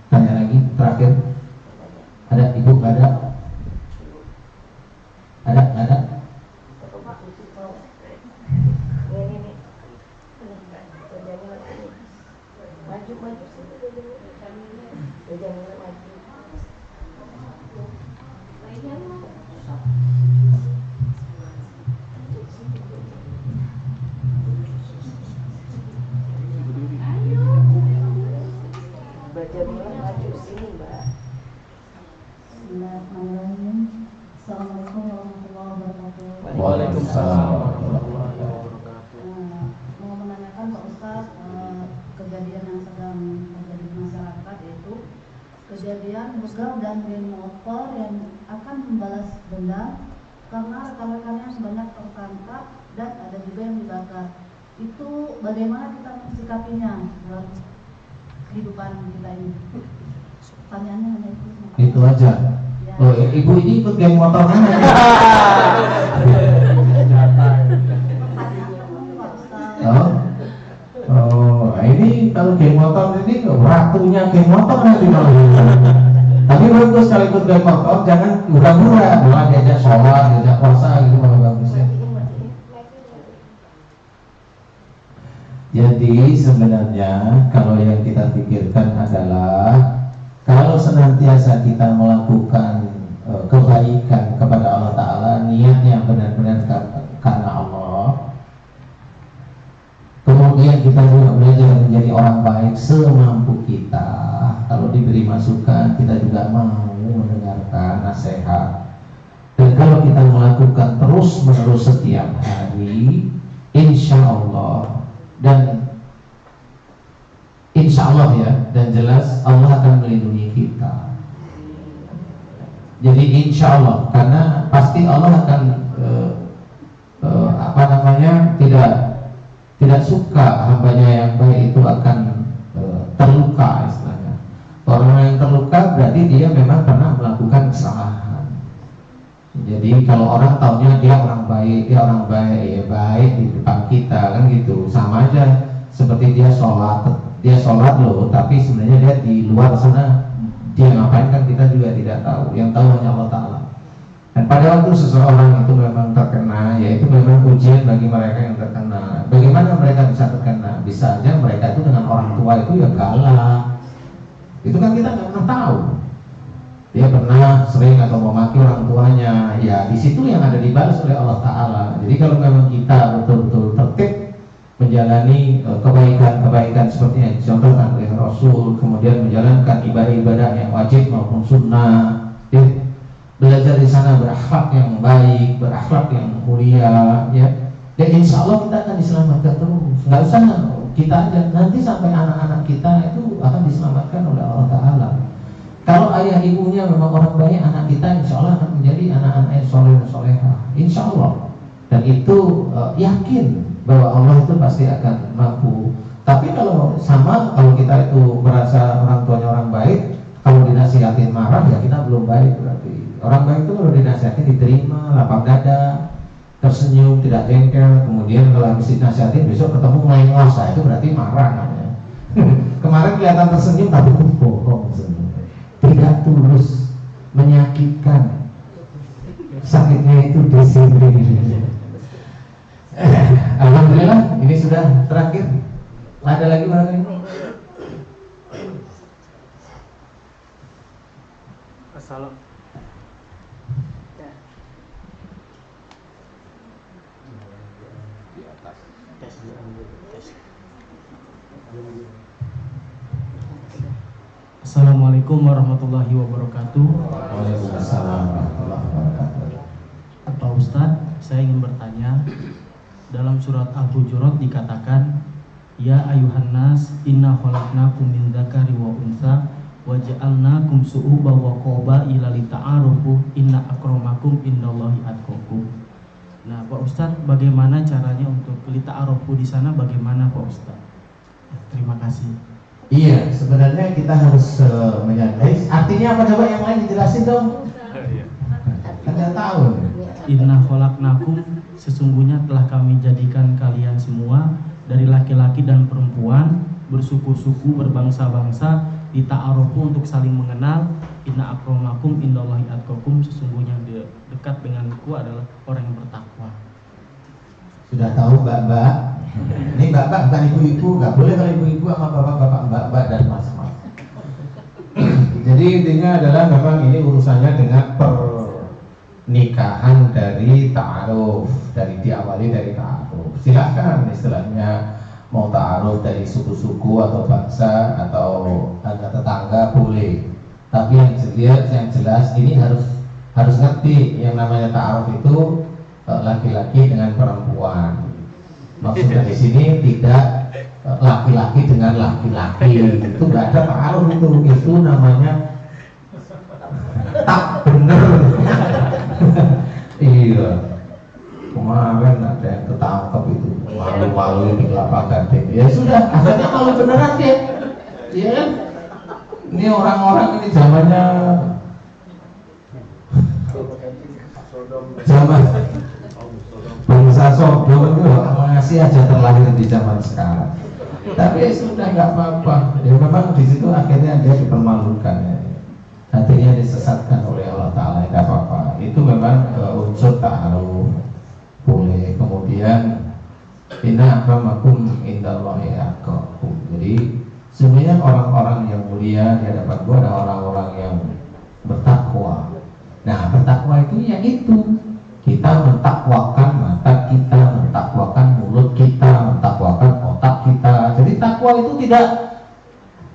tanya lagi terakhir? Ada ibu? Ada? Ada? Assalamualaikum warahmatullahi wabarakatuh. Waalaikumsalam warahmatullahi wabarakatuh. Mau menanyakan Pak Ustaz, kejadian yang sedang terjadi di masyarakat yaitu kejadian begal dan geng motor yang akan membalas dendam karena rekan-rekannya sebanyak tertangkap dan ada juga yang dibakar. Itu bagaimana kita mensikapinya dalam kehidupan kita ini? Pertanyaannya hanya itu. Itu aja. Oh, ibu ini ikut geng motor mana? Ini kalau geng motor ini ratunya geng motor nanti malah. Tapi bagus kalau ikut geng motor jangan hura-hura, malah diajak sholat, diajak puasa gitu malah bagus ya. Jadi sebenarnya kalau yang kita pikirkan adalah kalau senantiasa kita melakukan kebaikan kepada Allah Ta'ala, niatnya benar-benar karena Allah, kemudian kita juga belajar menjadi orang baik semampu kita. Kalau diberi masukan, kita juga mau mendengarkan nasihat. Dan kalau kita melakukan terus-menerus setiap hari, insya Allah ya, dan jelas Allah akan melindungi kita. Jadi insya Allah, karena pasti Allah akan tidak suka hambanya yang baik itu akan terluka istilahnya. Orang yang terluka berarti dia memang pernah melakukan kesalahan. Jadi kalau orang taunya dia orang baik, ya baik di depan kita kan gitu, sama aja seperti dia sholat loh, tapi sebenarnya dia di luar sana dia ngapain kan kita juga tidak tahu. Yang tahu hanya Allah Ta'ala. Dan pada waktu seseorang itu memang terkena, yaitu memang ujian bagi mereka yang terkena. Bagaimana mereka bisa terkena? Bisa aja mereka itu dengan orang tua itu ya galak. Itu kan kita nggak pernah tahu. Dia pernah sering atau memaki orang tuanya, ya di situ yang ada dibalas oleh Allah Ta'ala. Jadi kalau memang kita betul-betul tertib menjalani kebaikan-kebaikan seperti yang dicontohkan oleh Rasul, kemudian menjalankan ibadah-ibadah yang wajib maupun sunnah, ya, belajar di sana berakhlak yang baik, berakhlak yang mulia, ya insya Allah kita akan diselamatkan terus. Nggak usah kita aja, nanti sampai anak-anak kita itu akan diselamatkan oleh Allah Ta'ala. Kalau ayah ibunya memang orang baik, anak kita insya Allah akan menjadi anak-anak yang soleh dan soleha, insya Allah. Dan itu yakin bahwa Allah itu pasti akan mampu. Tapi kalau kita itu merasa orang tuanya orang baik, kalau dinasihatin marah ya kita belum baik berarti. Orang baik itu kalau dinasihatin diterima, lapang dada, tersenyum, tidak jengkel. Kemudian kalau habis dinasihatin besok ketemu melengos, itu berarti marah namanya. Kemarin kelihatan tersenyum tapi bohong senyum. Tidak tulus, menyakitkan. Sakitnya itu di sini. Alhamdulillah, ini sudah terakhir. Ada lagi barangkali? Assalamualaikum warahmatullahi wabarakatuh. Waalaikumsalam warahmatullahi wabarakatuh. Pak Ustadz, saya ingin bertanya. Dalam surat Al-Hujurat dikatakan, Ya ayuhan nas, inna khalaqnakum min dzakari wa untha wa ja'alnakum su'uban wa qabaila lita'arufu inna akramakum indallahi atqakum. Nah, Pak Ustadz, bagaimana caranya untuk lita'arufu di sana? Bagaimana Pak Ustadz? Terima kasih. Iya, sebenarnya kita harus menyadari. Artinya apa coba yang lain dijelasin dong? Kan nggak tahu. Inna khalaqnakum, sesungguhnya telah kami jadikan kalian semua dari laki-laki dan perempuan, bersuku-suku, berbangsa-bangsa, dita'arufu untuk saling mengenal. Inna akramakum indallahi atqakum, sesungguhnya yang dekat denganku adalah orang yang bertakwa. Sudah tahu mbak-mbak? Ini mbak-mbak bukan ibu-ibu, nggak boleh kalau ibu-ibu sama bapak-bapak, mbak-mbak dan mas-mas. Jadi intinya adalah memang ini urusannya dengan pernikahan dari ta'aruf, diawali dari ta'aruf. Silahkan istilahnya mau ta'aruf dari suku-suku atau bangsa atau tetangga boleh. Tapi yang jelas ini harus ngerti yang namanya ta'aruf itu laki-laki dengan perempuan. Maksudnya di sini tidak laki-laki dengan laki-laki, itu nggak ada ta'aruf itu namanya tak bener. Iya, kemarin ada yang ketangkep itu malu-malu di kelapa gading. Ya sudah, akhirnya malu beneran deh. Iya kan? Ini orang-orang ini zamannya bangsa Sodom itu masih aja terlahir di zaman sekarang. Tapi sudah nggak apa-apa. Ya memang di situ akhirnya dia dipermalukan, ya. Hatinya disesatkan oleh Allah Ta'ala, nggak apa-apa. Itu memang unsur ta'aruf boleh. Kemudian inna akramakum indallahi orang-orang yang mulia di hadapan gua ada orang-orang yang bertakwa. Nah, bertakwa itu ya itu, kita mentakwakan mata kita, mentakwakan mulut kita, mentakwakan otak kita. Jadi takwa itu tidak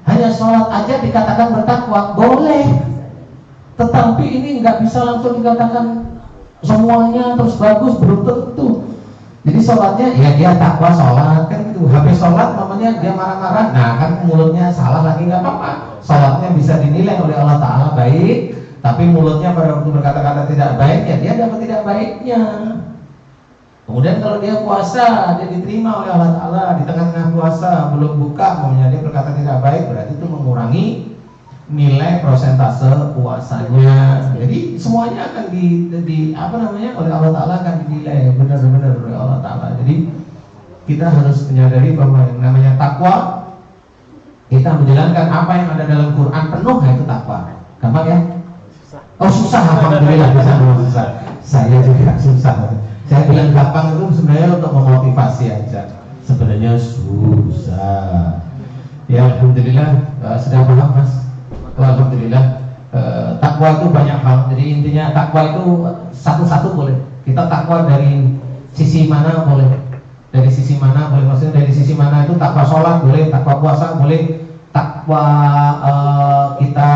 hanya sholat aja dikatakan bertakwa, boleh. Tetapi ini nggak bisa langsung dikatakan semuanya terus bagus, belum tentu. Jadi sholatnya ya dia takwa sholat kan gitu. Habis sholat namanya dia marah-marah, nah kan mulutnya salah lagi, nggak apa-apa. Sholatnya bisa dinilai oleh Allah Ta'ala baik, tapi mulutnya pada waktu berkata-kata tidak baik, ya dia dapat tidak baiknya. Kemudian kalau dia puasa, dia diterima oleh Allah Ta'ala. Di tengah-tengah puasa belum buka, maunya dia berkata tidak baik, berarti itu mengurangi nilai prosentase puasanya. Jadi semuanya akan oleh Allah Ta'ala akan dinilai benar-benar oleh Allah Ta'ala. Jadi kita harus menyadari bahwa yang namanya takwa, kita menjalankan apa yang ada dalam Quran penuh, itu takwa. Gampang ya? Oh susah, alhamdulillah bisa susah. Saya juga susah. Saya bilang gampang itu sebenarnya untuk memotivasi aja. Sebenarnya susah. Ya alhamdulillah sudah paham mas. Alhamdulillah, takwa itu banyak hal. Jadi intinya takwa itu satu-satu boleh. Kita takwa dari sisi mana boleh. Dari sisi mana boleh. Maksudnya dari sisi mana itu takwa sholat boleh, takwa puasa boleh, takwa kita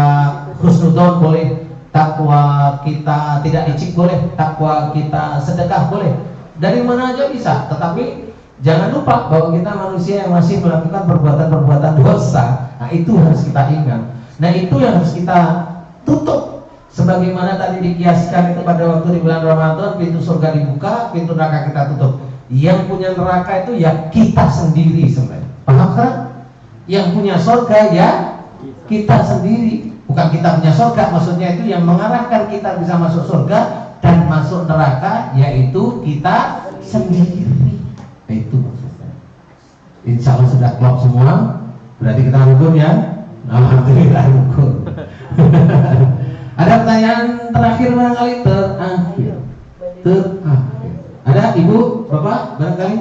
husnudzon boleh, takwa kita tidak icik boleh, takwa kita sedekah boleh. Dari mana aja bisa. Tetapi jangan lupa bahwa kita manusia yang masih melakukan perbuatan-perbuatan dosa. Nah itu harus kita ingat. Nah itu yang harus kita tutup. Sebagaimana tadi dikiaskan itu pada waktu di bulan Ramadan, pintu surga dibuka, pintu neraka kita tutup. Yang punya neraka itu ya kita sendiri sebenarnya. Paham kan? Yang punya surga ya kita sendiri. Bukan kita punya surga, maksudnya itu yang mengarahkan kita bisa masuk surga dan masuk neraka, yaitu kita sendiri. Itu maksudnya. Insya Allah sudah klop semua. Berarti kita rukun ya. Alhamdulillah rukun. Ada pertanyaan terakhir barangkali terakhir. Ada ibu, bapak barangkali?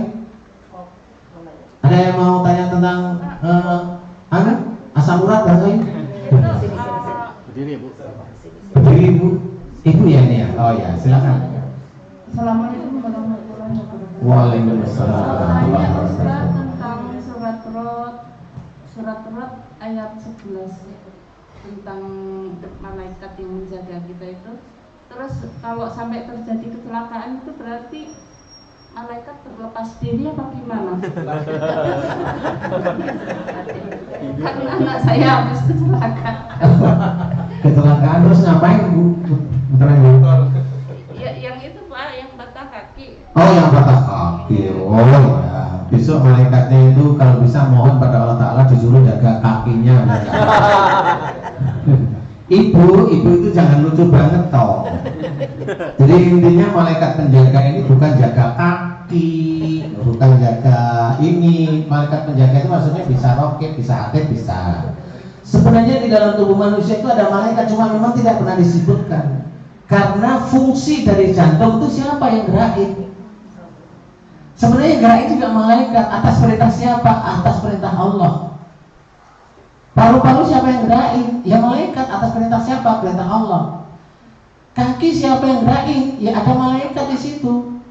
Ada yang mau tanya tentang asam urat barangkali? Berdiri ibu. Berdiri ibu. Ibu ya ini ya. Oh ya silakan. Assalamualaikum warahmatullahi wabarakatuh. Waalaikumsalam warahmatullahi wabarakatuh. Tentang surat Rod ayat 11 tentang malaikat yang menjaga kita itu. Terus kalau sampai terjadi kecelakaan itu berarti malaikat terlepas diri apa gimana? Karena anak saya habis kecelakaan. Kecelakaan terus ngapain bu? Ya, yang itu Pak, yang patah kaki. Oh yang patah kaki. Oh ya. Besok malaikatnya itu kalau bisa mohon pada Allah Ta'ala disuruh jaga kakinya. Ibu itu jangan lucu banget toh. Jadi intinya malaikat penjaga ini bukan jaga kaki, bukan jaga ini. Malaikat penjaga itu maksudnya bisa roket, bisa hatib, bisa. Sebenarnya di dalam tubuh manusia itu ada malaikat, cuma memang tidak pernah disebutkan. Karena fungsi dari jantung itu siapa yang gerakin? Sebenarnya gerakin juga malaikat. Atas perintah siapa? Atas perintah Allah. Paru-paru siapa yang gerakin? Ya malaikat. Atas perintah siapa? Perintah Allah. Kaki siapa yang gerakin? Ya ada malaikat di situ.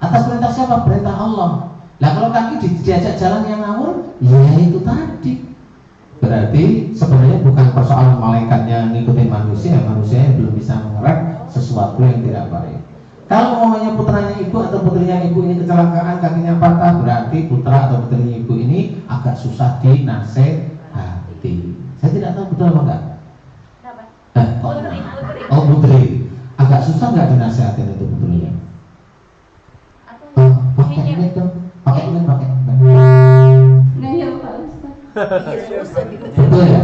Atas perintah siapa? Perintah Allah. Lah kalau kaki diajak jalan yang ngawur, ya itu tadi. Berarti sebenarnya bukan persoalan malaikatnya ngikutin manusia yang belum bisa mengerek sesuatu yang tidak baik. Kalau mamanya putranya ibu atau putrinya ibu ini kecelakaan, kakinya patah, berarti putra atau putrinya ibu ini agak susah dinasehati. Saya tidak tahu betul apa enggak. Oh putri, agak susah nggak dinasehatin itu putrinya? Pakai ini dong, pakai ini. Ngeyel Pak Ustaz. Betul ya.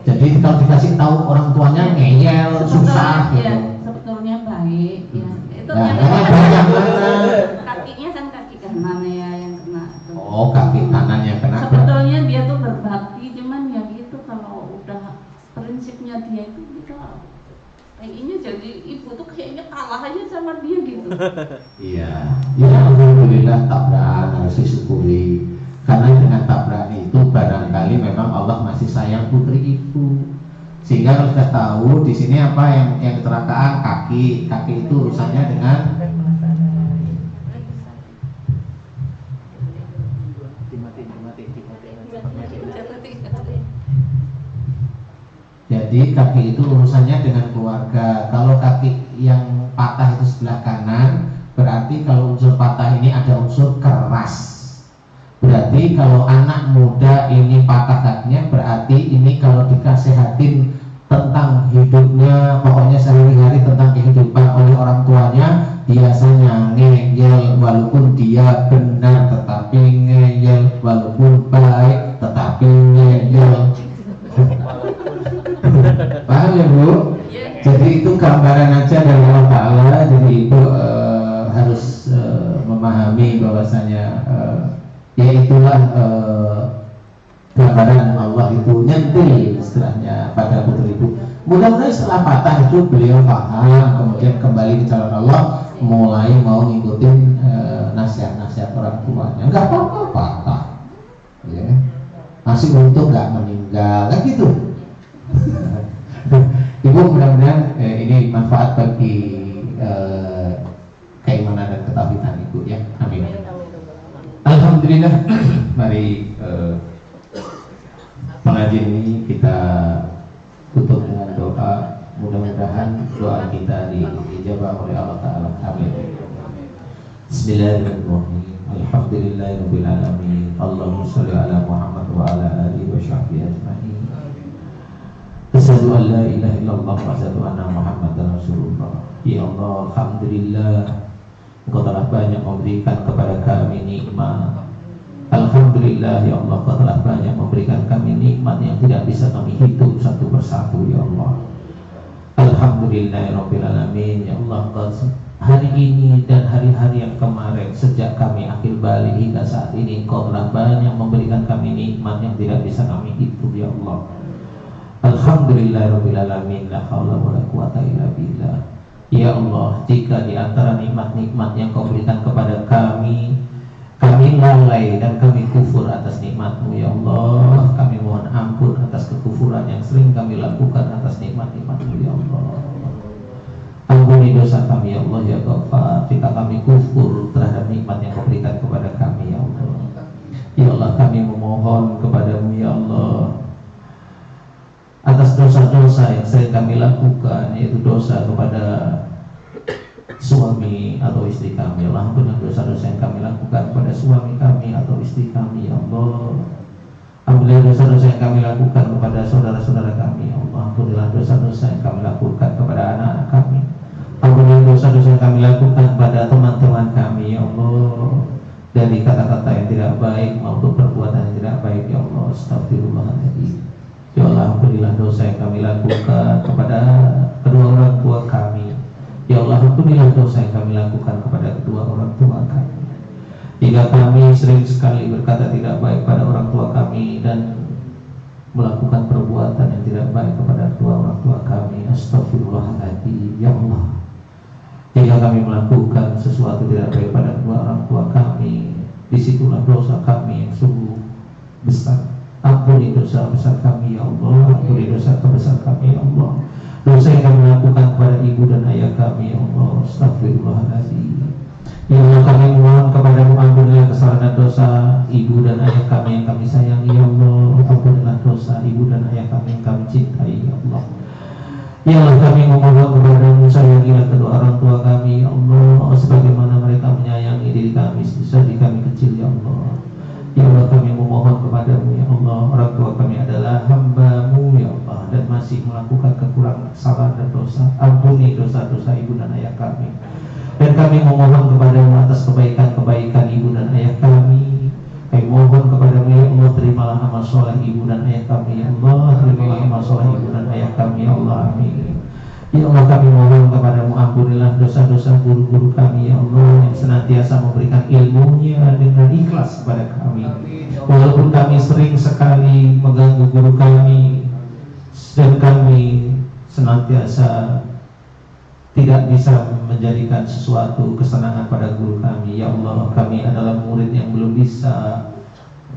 Jadi kalau dikasih tahu orang tuanya ngeyel, susah gitu. Ya, sebetulnya baik ya. Itu Ya, yang mana? kakinya kan kaki kanan ya yang kena. Oh, kaki kanan yang kena. Sebetulnya dia tuh berbakti, cuman ya gitu kalau udah prinsipnya dia itu kita kayaknya jadi ibu tuh kayaknya kalah aja sama dia gitu. Iya. Ya alhamdulillah tabrak harus disyukuri. Karena dengan tak berani itu barangkali memang Allah masih sayang putri ibu. Sehingga kalau sudah tahu di sini apa yang kecelakaan kaki itu urusannya dengan jadi kaki itu urusannya dengan keluarga. Kalau kaki yang patah itu sebelah kanan, berarti kalau unsur patah ini ada unsur keras. Berarti kalau anak muda ini patah kakinya, berarti ini kalau dikasehatin tentang hidupnya, pokoknya sehari-hari tentang kehidupan oleh orang tuanya, biasanya ngeyel walaupun dia benar, tetapi ngeyel walaupun baik, tetapi ngeyel. Paham ya Bu? Jadi itu gambaran aja dari Allah Ta'ala. Jadi Ibu harus memahami bahwasanya ya itulah gambaran Allah itu nyentil istilahnya pada putri Ibu. Mudah-mudahan setelah patah itu beliau paham, kemudian kembali ke jalan Allah, mulai mau ngikutin nasihat-nasihat orang tuanya. Enggak apa-apa patah, ya. Masih untung nggak meninggal, kan gitu. Ibu mudah-mudahan ini manfaat bagi keimanan dan ketakwaan Ibu ya. Amin. Alhamdulillah. Mari pengajian ini kita tutup dengan doa. Mudah-mudahan doa kita diijabah oleh Allah Ta'ala. Amin. Bismillahirrahmanirrahim. Alhamdulillahirabbil alamin. Allahumma shalli ala Muhammad wa ala alihi wa sahbihi ajma'in. Asyhadu an la ilaha illallah wa asyhadu anna Muhammadan Rasulullah. Ya Allah, alhamdulillah Engkau telah banyak memberikan kepada kami nikmat. Alhamdulillah ya Allah, Engkau telah banyak memberikan kami nikmat yang tidak bisa kami hitung satu persatu ya Allah. Alhamdulillahirabbil alamin. Ya Allah, hari ini dan hari-hari yang kemarin sejak kami akhir balik hingga saat ini Engkau telah banyak memberikan kami nikmat yang tidak bisa kami hitung ya Allah. Alhamdulillahirabbil alamin. La haula wala quwata illa billah. Ya Allah, jika di antara nikmat-nikmat yang Kau berikan kepada kami lalai dan kami kufur atas nikmat-Mu ya Allah, kami mohon ampun atas kekufuran yang sering kami lakukan atas nikmat-nikmat-Mu ya Allah. Ampuni dosa kami ya Allah ya Ghaffar, jika kami kufur terhadap nikmat yang Kau berikan kepada kami ya Allah. Ya Allah, kami memohon kepada-Mu ya Allah atas dosa-dosa yang sering kami lakukan, yaitu dosa kepada suami atau istri kami. Allah, ampunilah dosa-dosa yang kami lakukan kepada suami kami atau istri kami ya Allah. Ampunilah dosa-dosa yang kami lakukan kepada saudara-saudara kami ya Allah. Ampunilah dosa-dosa yang kami lakukan kepada anak-anak kami. Ampunilah dosa-dosa yang kami lakukan kepada teman-teman kami ya Allah, dari kata-kata yang tidak baik maupun perbuatan yang tidak baik ya Allah. Astagfirullahaladzim. Ya Allah, ampunilah dosa yang kami lakukan kepada kedua orang tua kami. Ya Allah, ampunilah dosa yang kami lakukan kepada kedua orang tua kami. Jika kami sering sekali berkata tidak baik pada orang tua kami dan melakukan perbuatan yang tidak baik kepada kedua orang tua kami, astagfirullahaladzim. Ya Allah, jika kami melakukan sesuatu tidak baik pada kedua orang tua kami, disitulah dosa kami yang sungguh besar. Ampuni dosa besar kami ya Allah. Ampuni dosa terbesar kami ya Allah. Dosa yang kami lakukan kepada ibu dan ayah kami ya Allah. Astagfirullahaladzim. Ya Allah, kami mohon kepada-Mu, ampunilah kesalahan dan dosa ibu dan ayah kami yang kami sayangi ya Allah. Ampunilah dosa ibu dan ayah kami yang kami cintai ya Allah. Ya Allah, kami memohon kepada-Mu, sayangilah kedua orang tua kami ya Allah, sebagaimana mereka menyayangi diri kami sejak kami kecil ya Allah. Ya Allah, kami memohon kepada-Mu ya Allah, orang tua kami adalah hamba-Mu ya Allah, dan masih melakukan kekurangan, kesalahan dan dosa. Ampuni dosa-dosa ibu dan ayah kami. Dan kami memohon kepada-Mu atas kebaikan-kebaikan ibu dan ayah kami. Kami mohon kepada-Mu ya Allah, terimalah amal soleh ibu dan ayah kami ya Allah. Terimalah amal soleh ibu dan ayah kami ya Allah. Amin. Ya Allah, kami mohon kepada-Mu, ampunilah dosa-dosa guru-guru kami ya Allah, yang senantiasa memberikan ilmunya dengan ikhlas kepada kami. Walaupun kami sering sekali mengganggu guru kami dan kami senantiasa tidak bisa menjadikan sesuatu kesenangan pada guru kami. Ya Allah, kami adalah murid yang belum bisa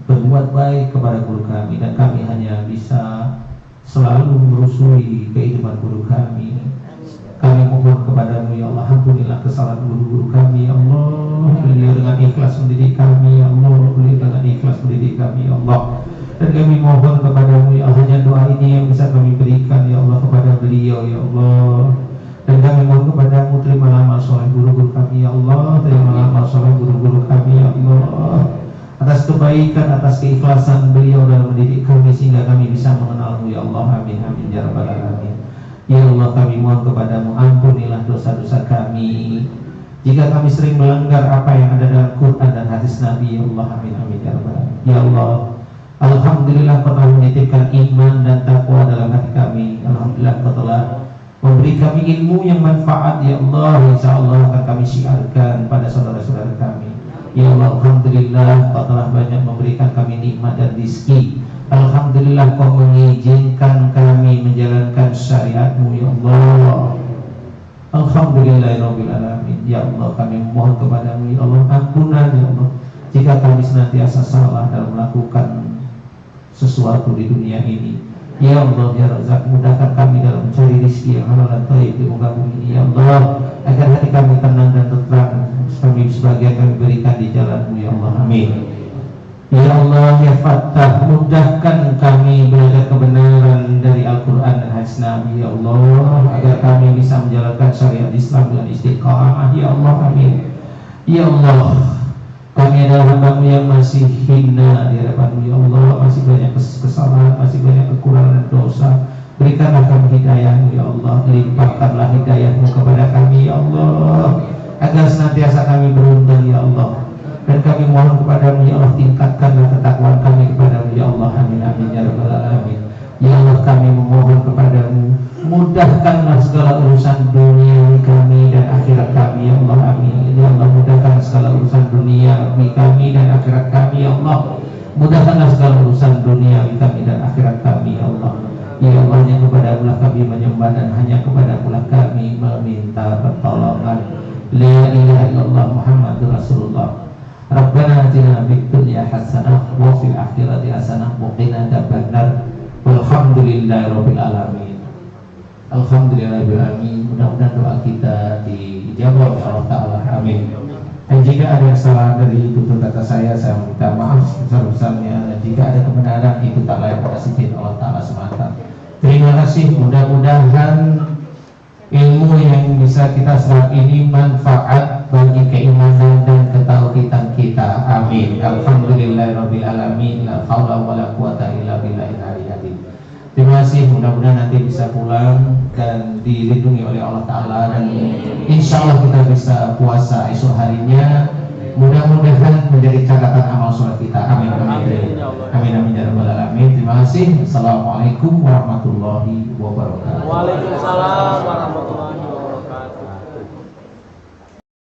berbuat baik kepada guru kami, dan kami hanya bisa selalu merusui kehidupan guru kami. Kami mohon kepadamu ya Allah, ampunilah kesalahan guru-guru kami ya Allah. Beliau dengan ikhlas mendidik kami ya Allah, beliau dengan ikhlas mendidik kami ya Allah. Dan kami mohon kepadamu ya Allah, hanya doa ini yang bisa kami berikan ya Allah kepada beliau ya Allah. Dan kami mohon kepadamu, terimalah amal soleh guru-guru kami ya Allah, terimalah amal soleh guru-guru kami ya Allah, atas kebaikan, atas keikhlasan beliau dalam mendidik kami sehingga kami bisa mengenalmu ya Allah. Amin amin ya rabbal alamin. Ya Allah, kami mohon kepadamu, ampunilah dosa-dosa kami jika kami sering melanggar apa yang ada dalam Quran dan hadis Nabi ya Allah. Amin amin ya rabbal alamin. Ya Allah, alhamdulillah Kau telah menitipkan iman dan takwa dalam hati kami. Alhamdulillah Kau telah memberi kami ilmu yang manfaat ya Allah. Insya Allah akan kami syiarkan pada saudara-saudara kami. Ya Allah, alhamdulillah Kau telah banyak memberikan kami nikmat dan rizki. Alhamdulillah Kau mengizinkan kami menjalankan syariat-Mu ya Allah. Alhamdulillahirabbil alamin. Ya Allah, kami mohon kepadamu ya Allah, ampunan ya Allah jika kami senantiasa salah dalam melakukan sesuatu di dunia ini. Ya Allah ya Razak, mudahkan kami dalam mencari rezeki yang halal dan thayyib di muka bumi ini ya Allah, agar hati kami tenang dan tenteram. Kami sebagian kami berikan di jalan-Mu ya Allah. Amin. Ya Allah ya Fattah, mudahkan kami belajar kebenaran dari Al-Quran dan hadis Nabi ya Allah, agar kami bisa menjalankan syariat Islam dengan istiqamah ya Allah. Amin. Ya Allah, kami adalah hamba-Mu yang masih hina di hadapan-Mu ya Allah, masih banyak kesalahan, masih banyak kekurangan dan dosa. Berikanlah kami hidayah-Mu ya Allah, limpahkanlah hidayah-Mu kepada kami ya Allah, agar senantiasa kami beruntung ya Allah. Dan kami mohon kepadamu ya Allah, tingkatkanlah ketakwaan kami kepadamu ya Allah. Amin amin ya rabbal alamin. Ya Allah, kami memohon kepadamu, mudahkanlah segala urusan dunia kami dan akhirat kami ya Allah. Amin. Ya Allah, mudahkan segala urusan dunia kami dan akhirat kami ya Allah. Mudahkanlah segala urusan dunia kami dan akhirat kami ya Allah. Ya Allah, hanya kepadamu lah kami menyembah, dan hanya kepadamu lah kami meminta pertolongan. La ilaha illallah Muhammadur Rasulullah. Rabbana atina fid dunya hasanah wa fil akhirati hasanah wa qina adzabannar. Walhamdulillahirabbil alamin. Alhamdulillahirabbil alamin. Mudah-mudahan doa kita dijawab oleh Allah Taala. Amin. Dan jika ada kesalahan dari tutur kata saya minta maaf sebesar-besarnya. Dan jika ada kebenaran, itu tak lain pada sifat Allah Taala semata. Terima kasih. Mudah-mudahan ilmu yang bisa kita serap ini manfaat bagi keimanan dan ketauhidan kita. Amin. Alhamdulillahirabbil alamin. La haula wala quwata illa billahil aliyyil azim. Terima kasih. Mudah-mudahan nanti bisa pulang dan dilindungi oleh Allah Taala, dan insya Allah kita bisa puasa esok harinya. Mudah-mudahan menjadi catatan amal sholat kita. Amin amin. Amin amin ya rabbal alamin. Terima kasih. Assalamualaikum warahmatullahi wabarakatuh. Waalaikumsalam warahmatullahi wabarakatuh.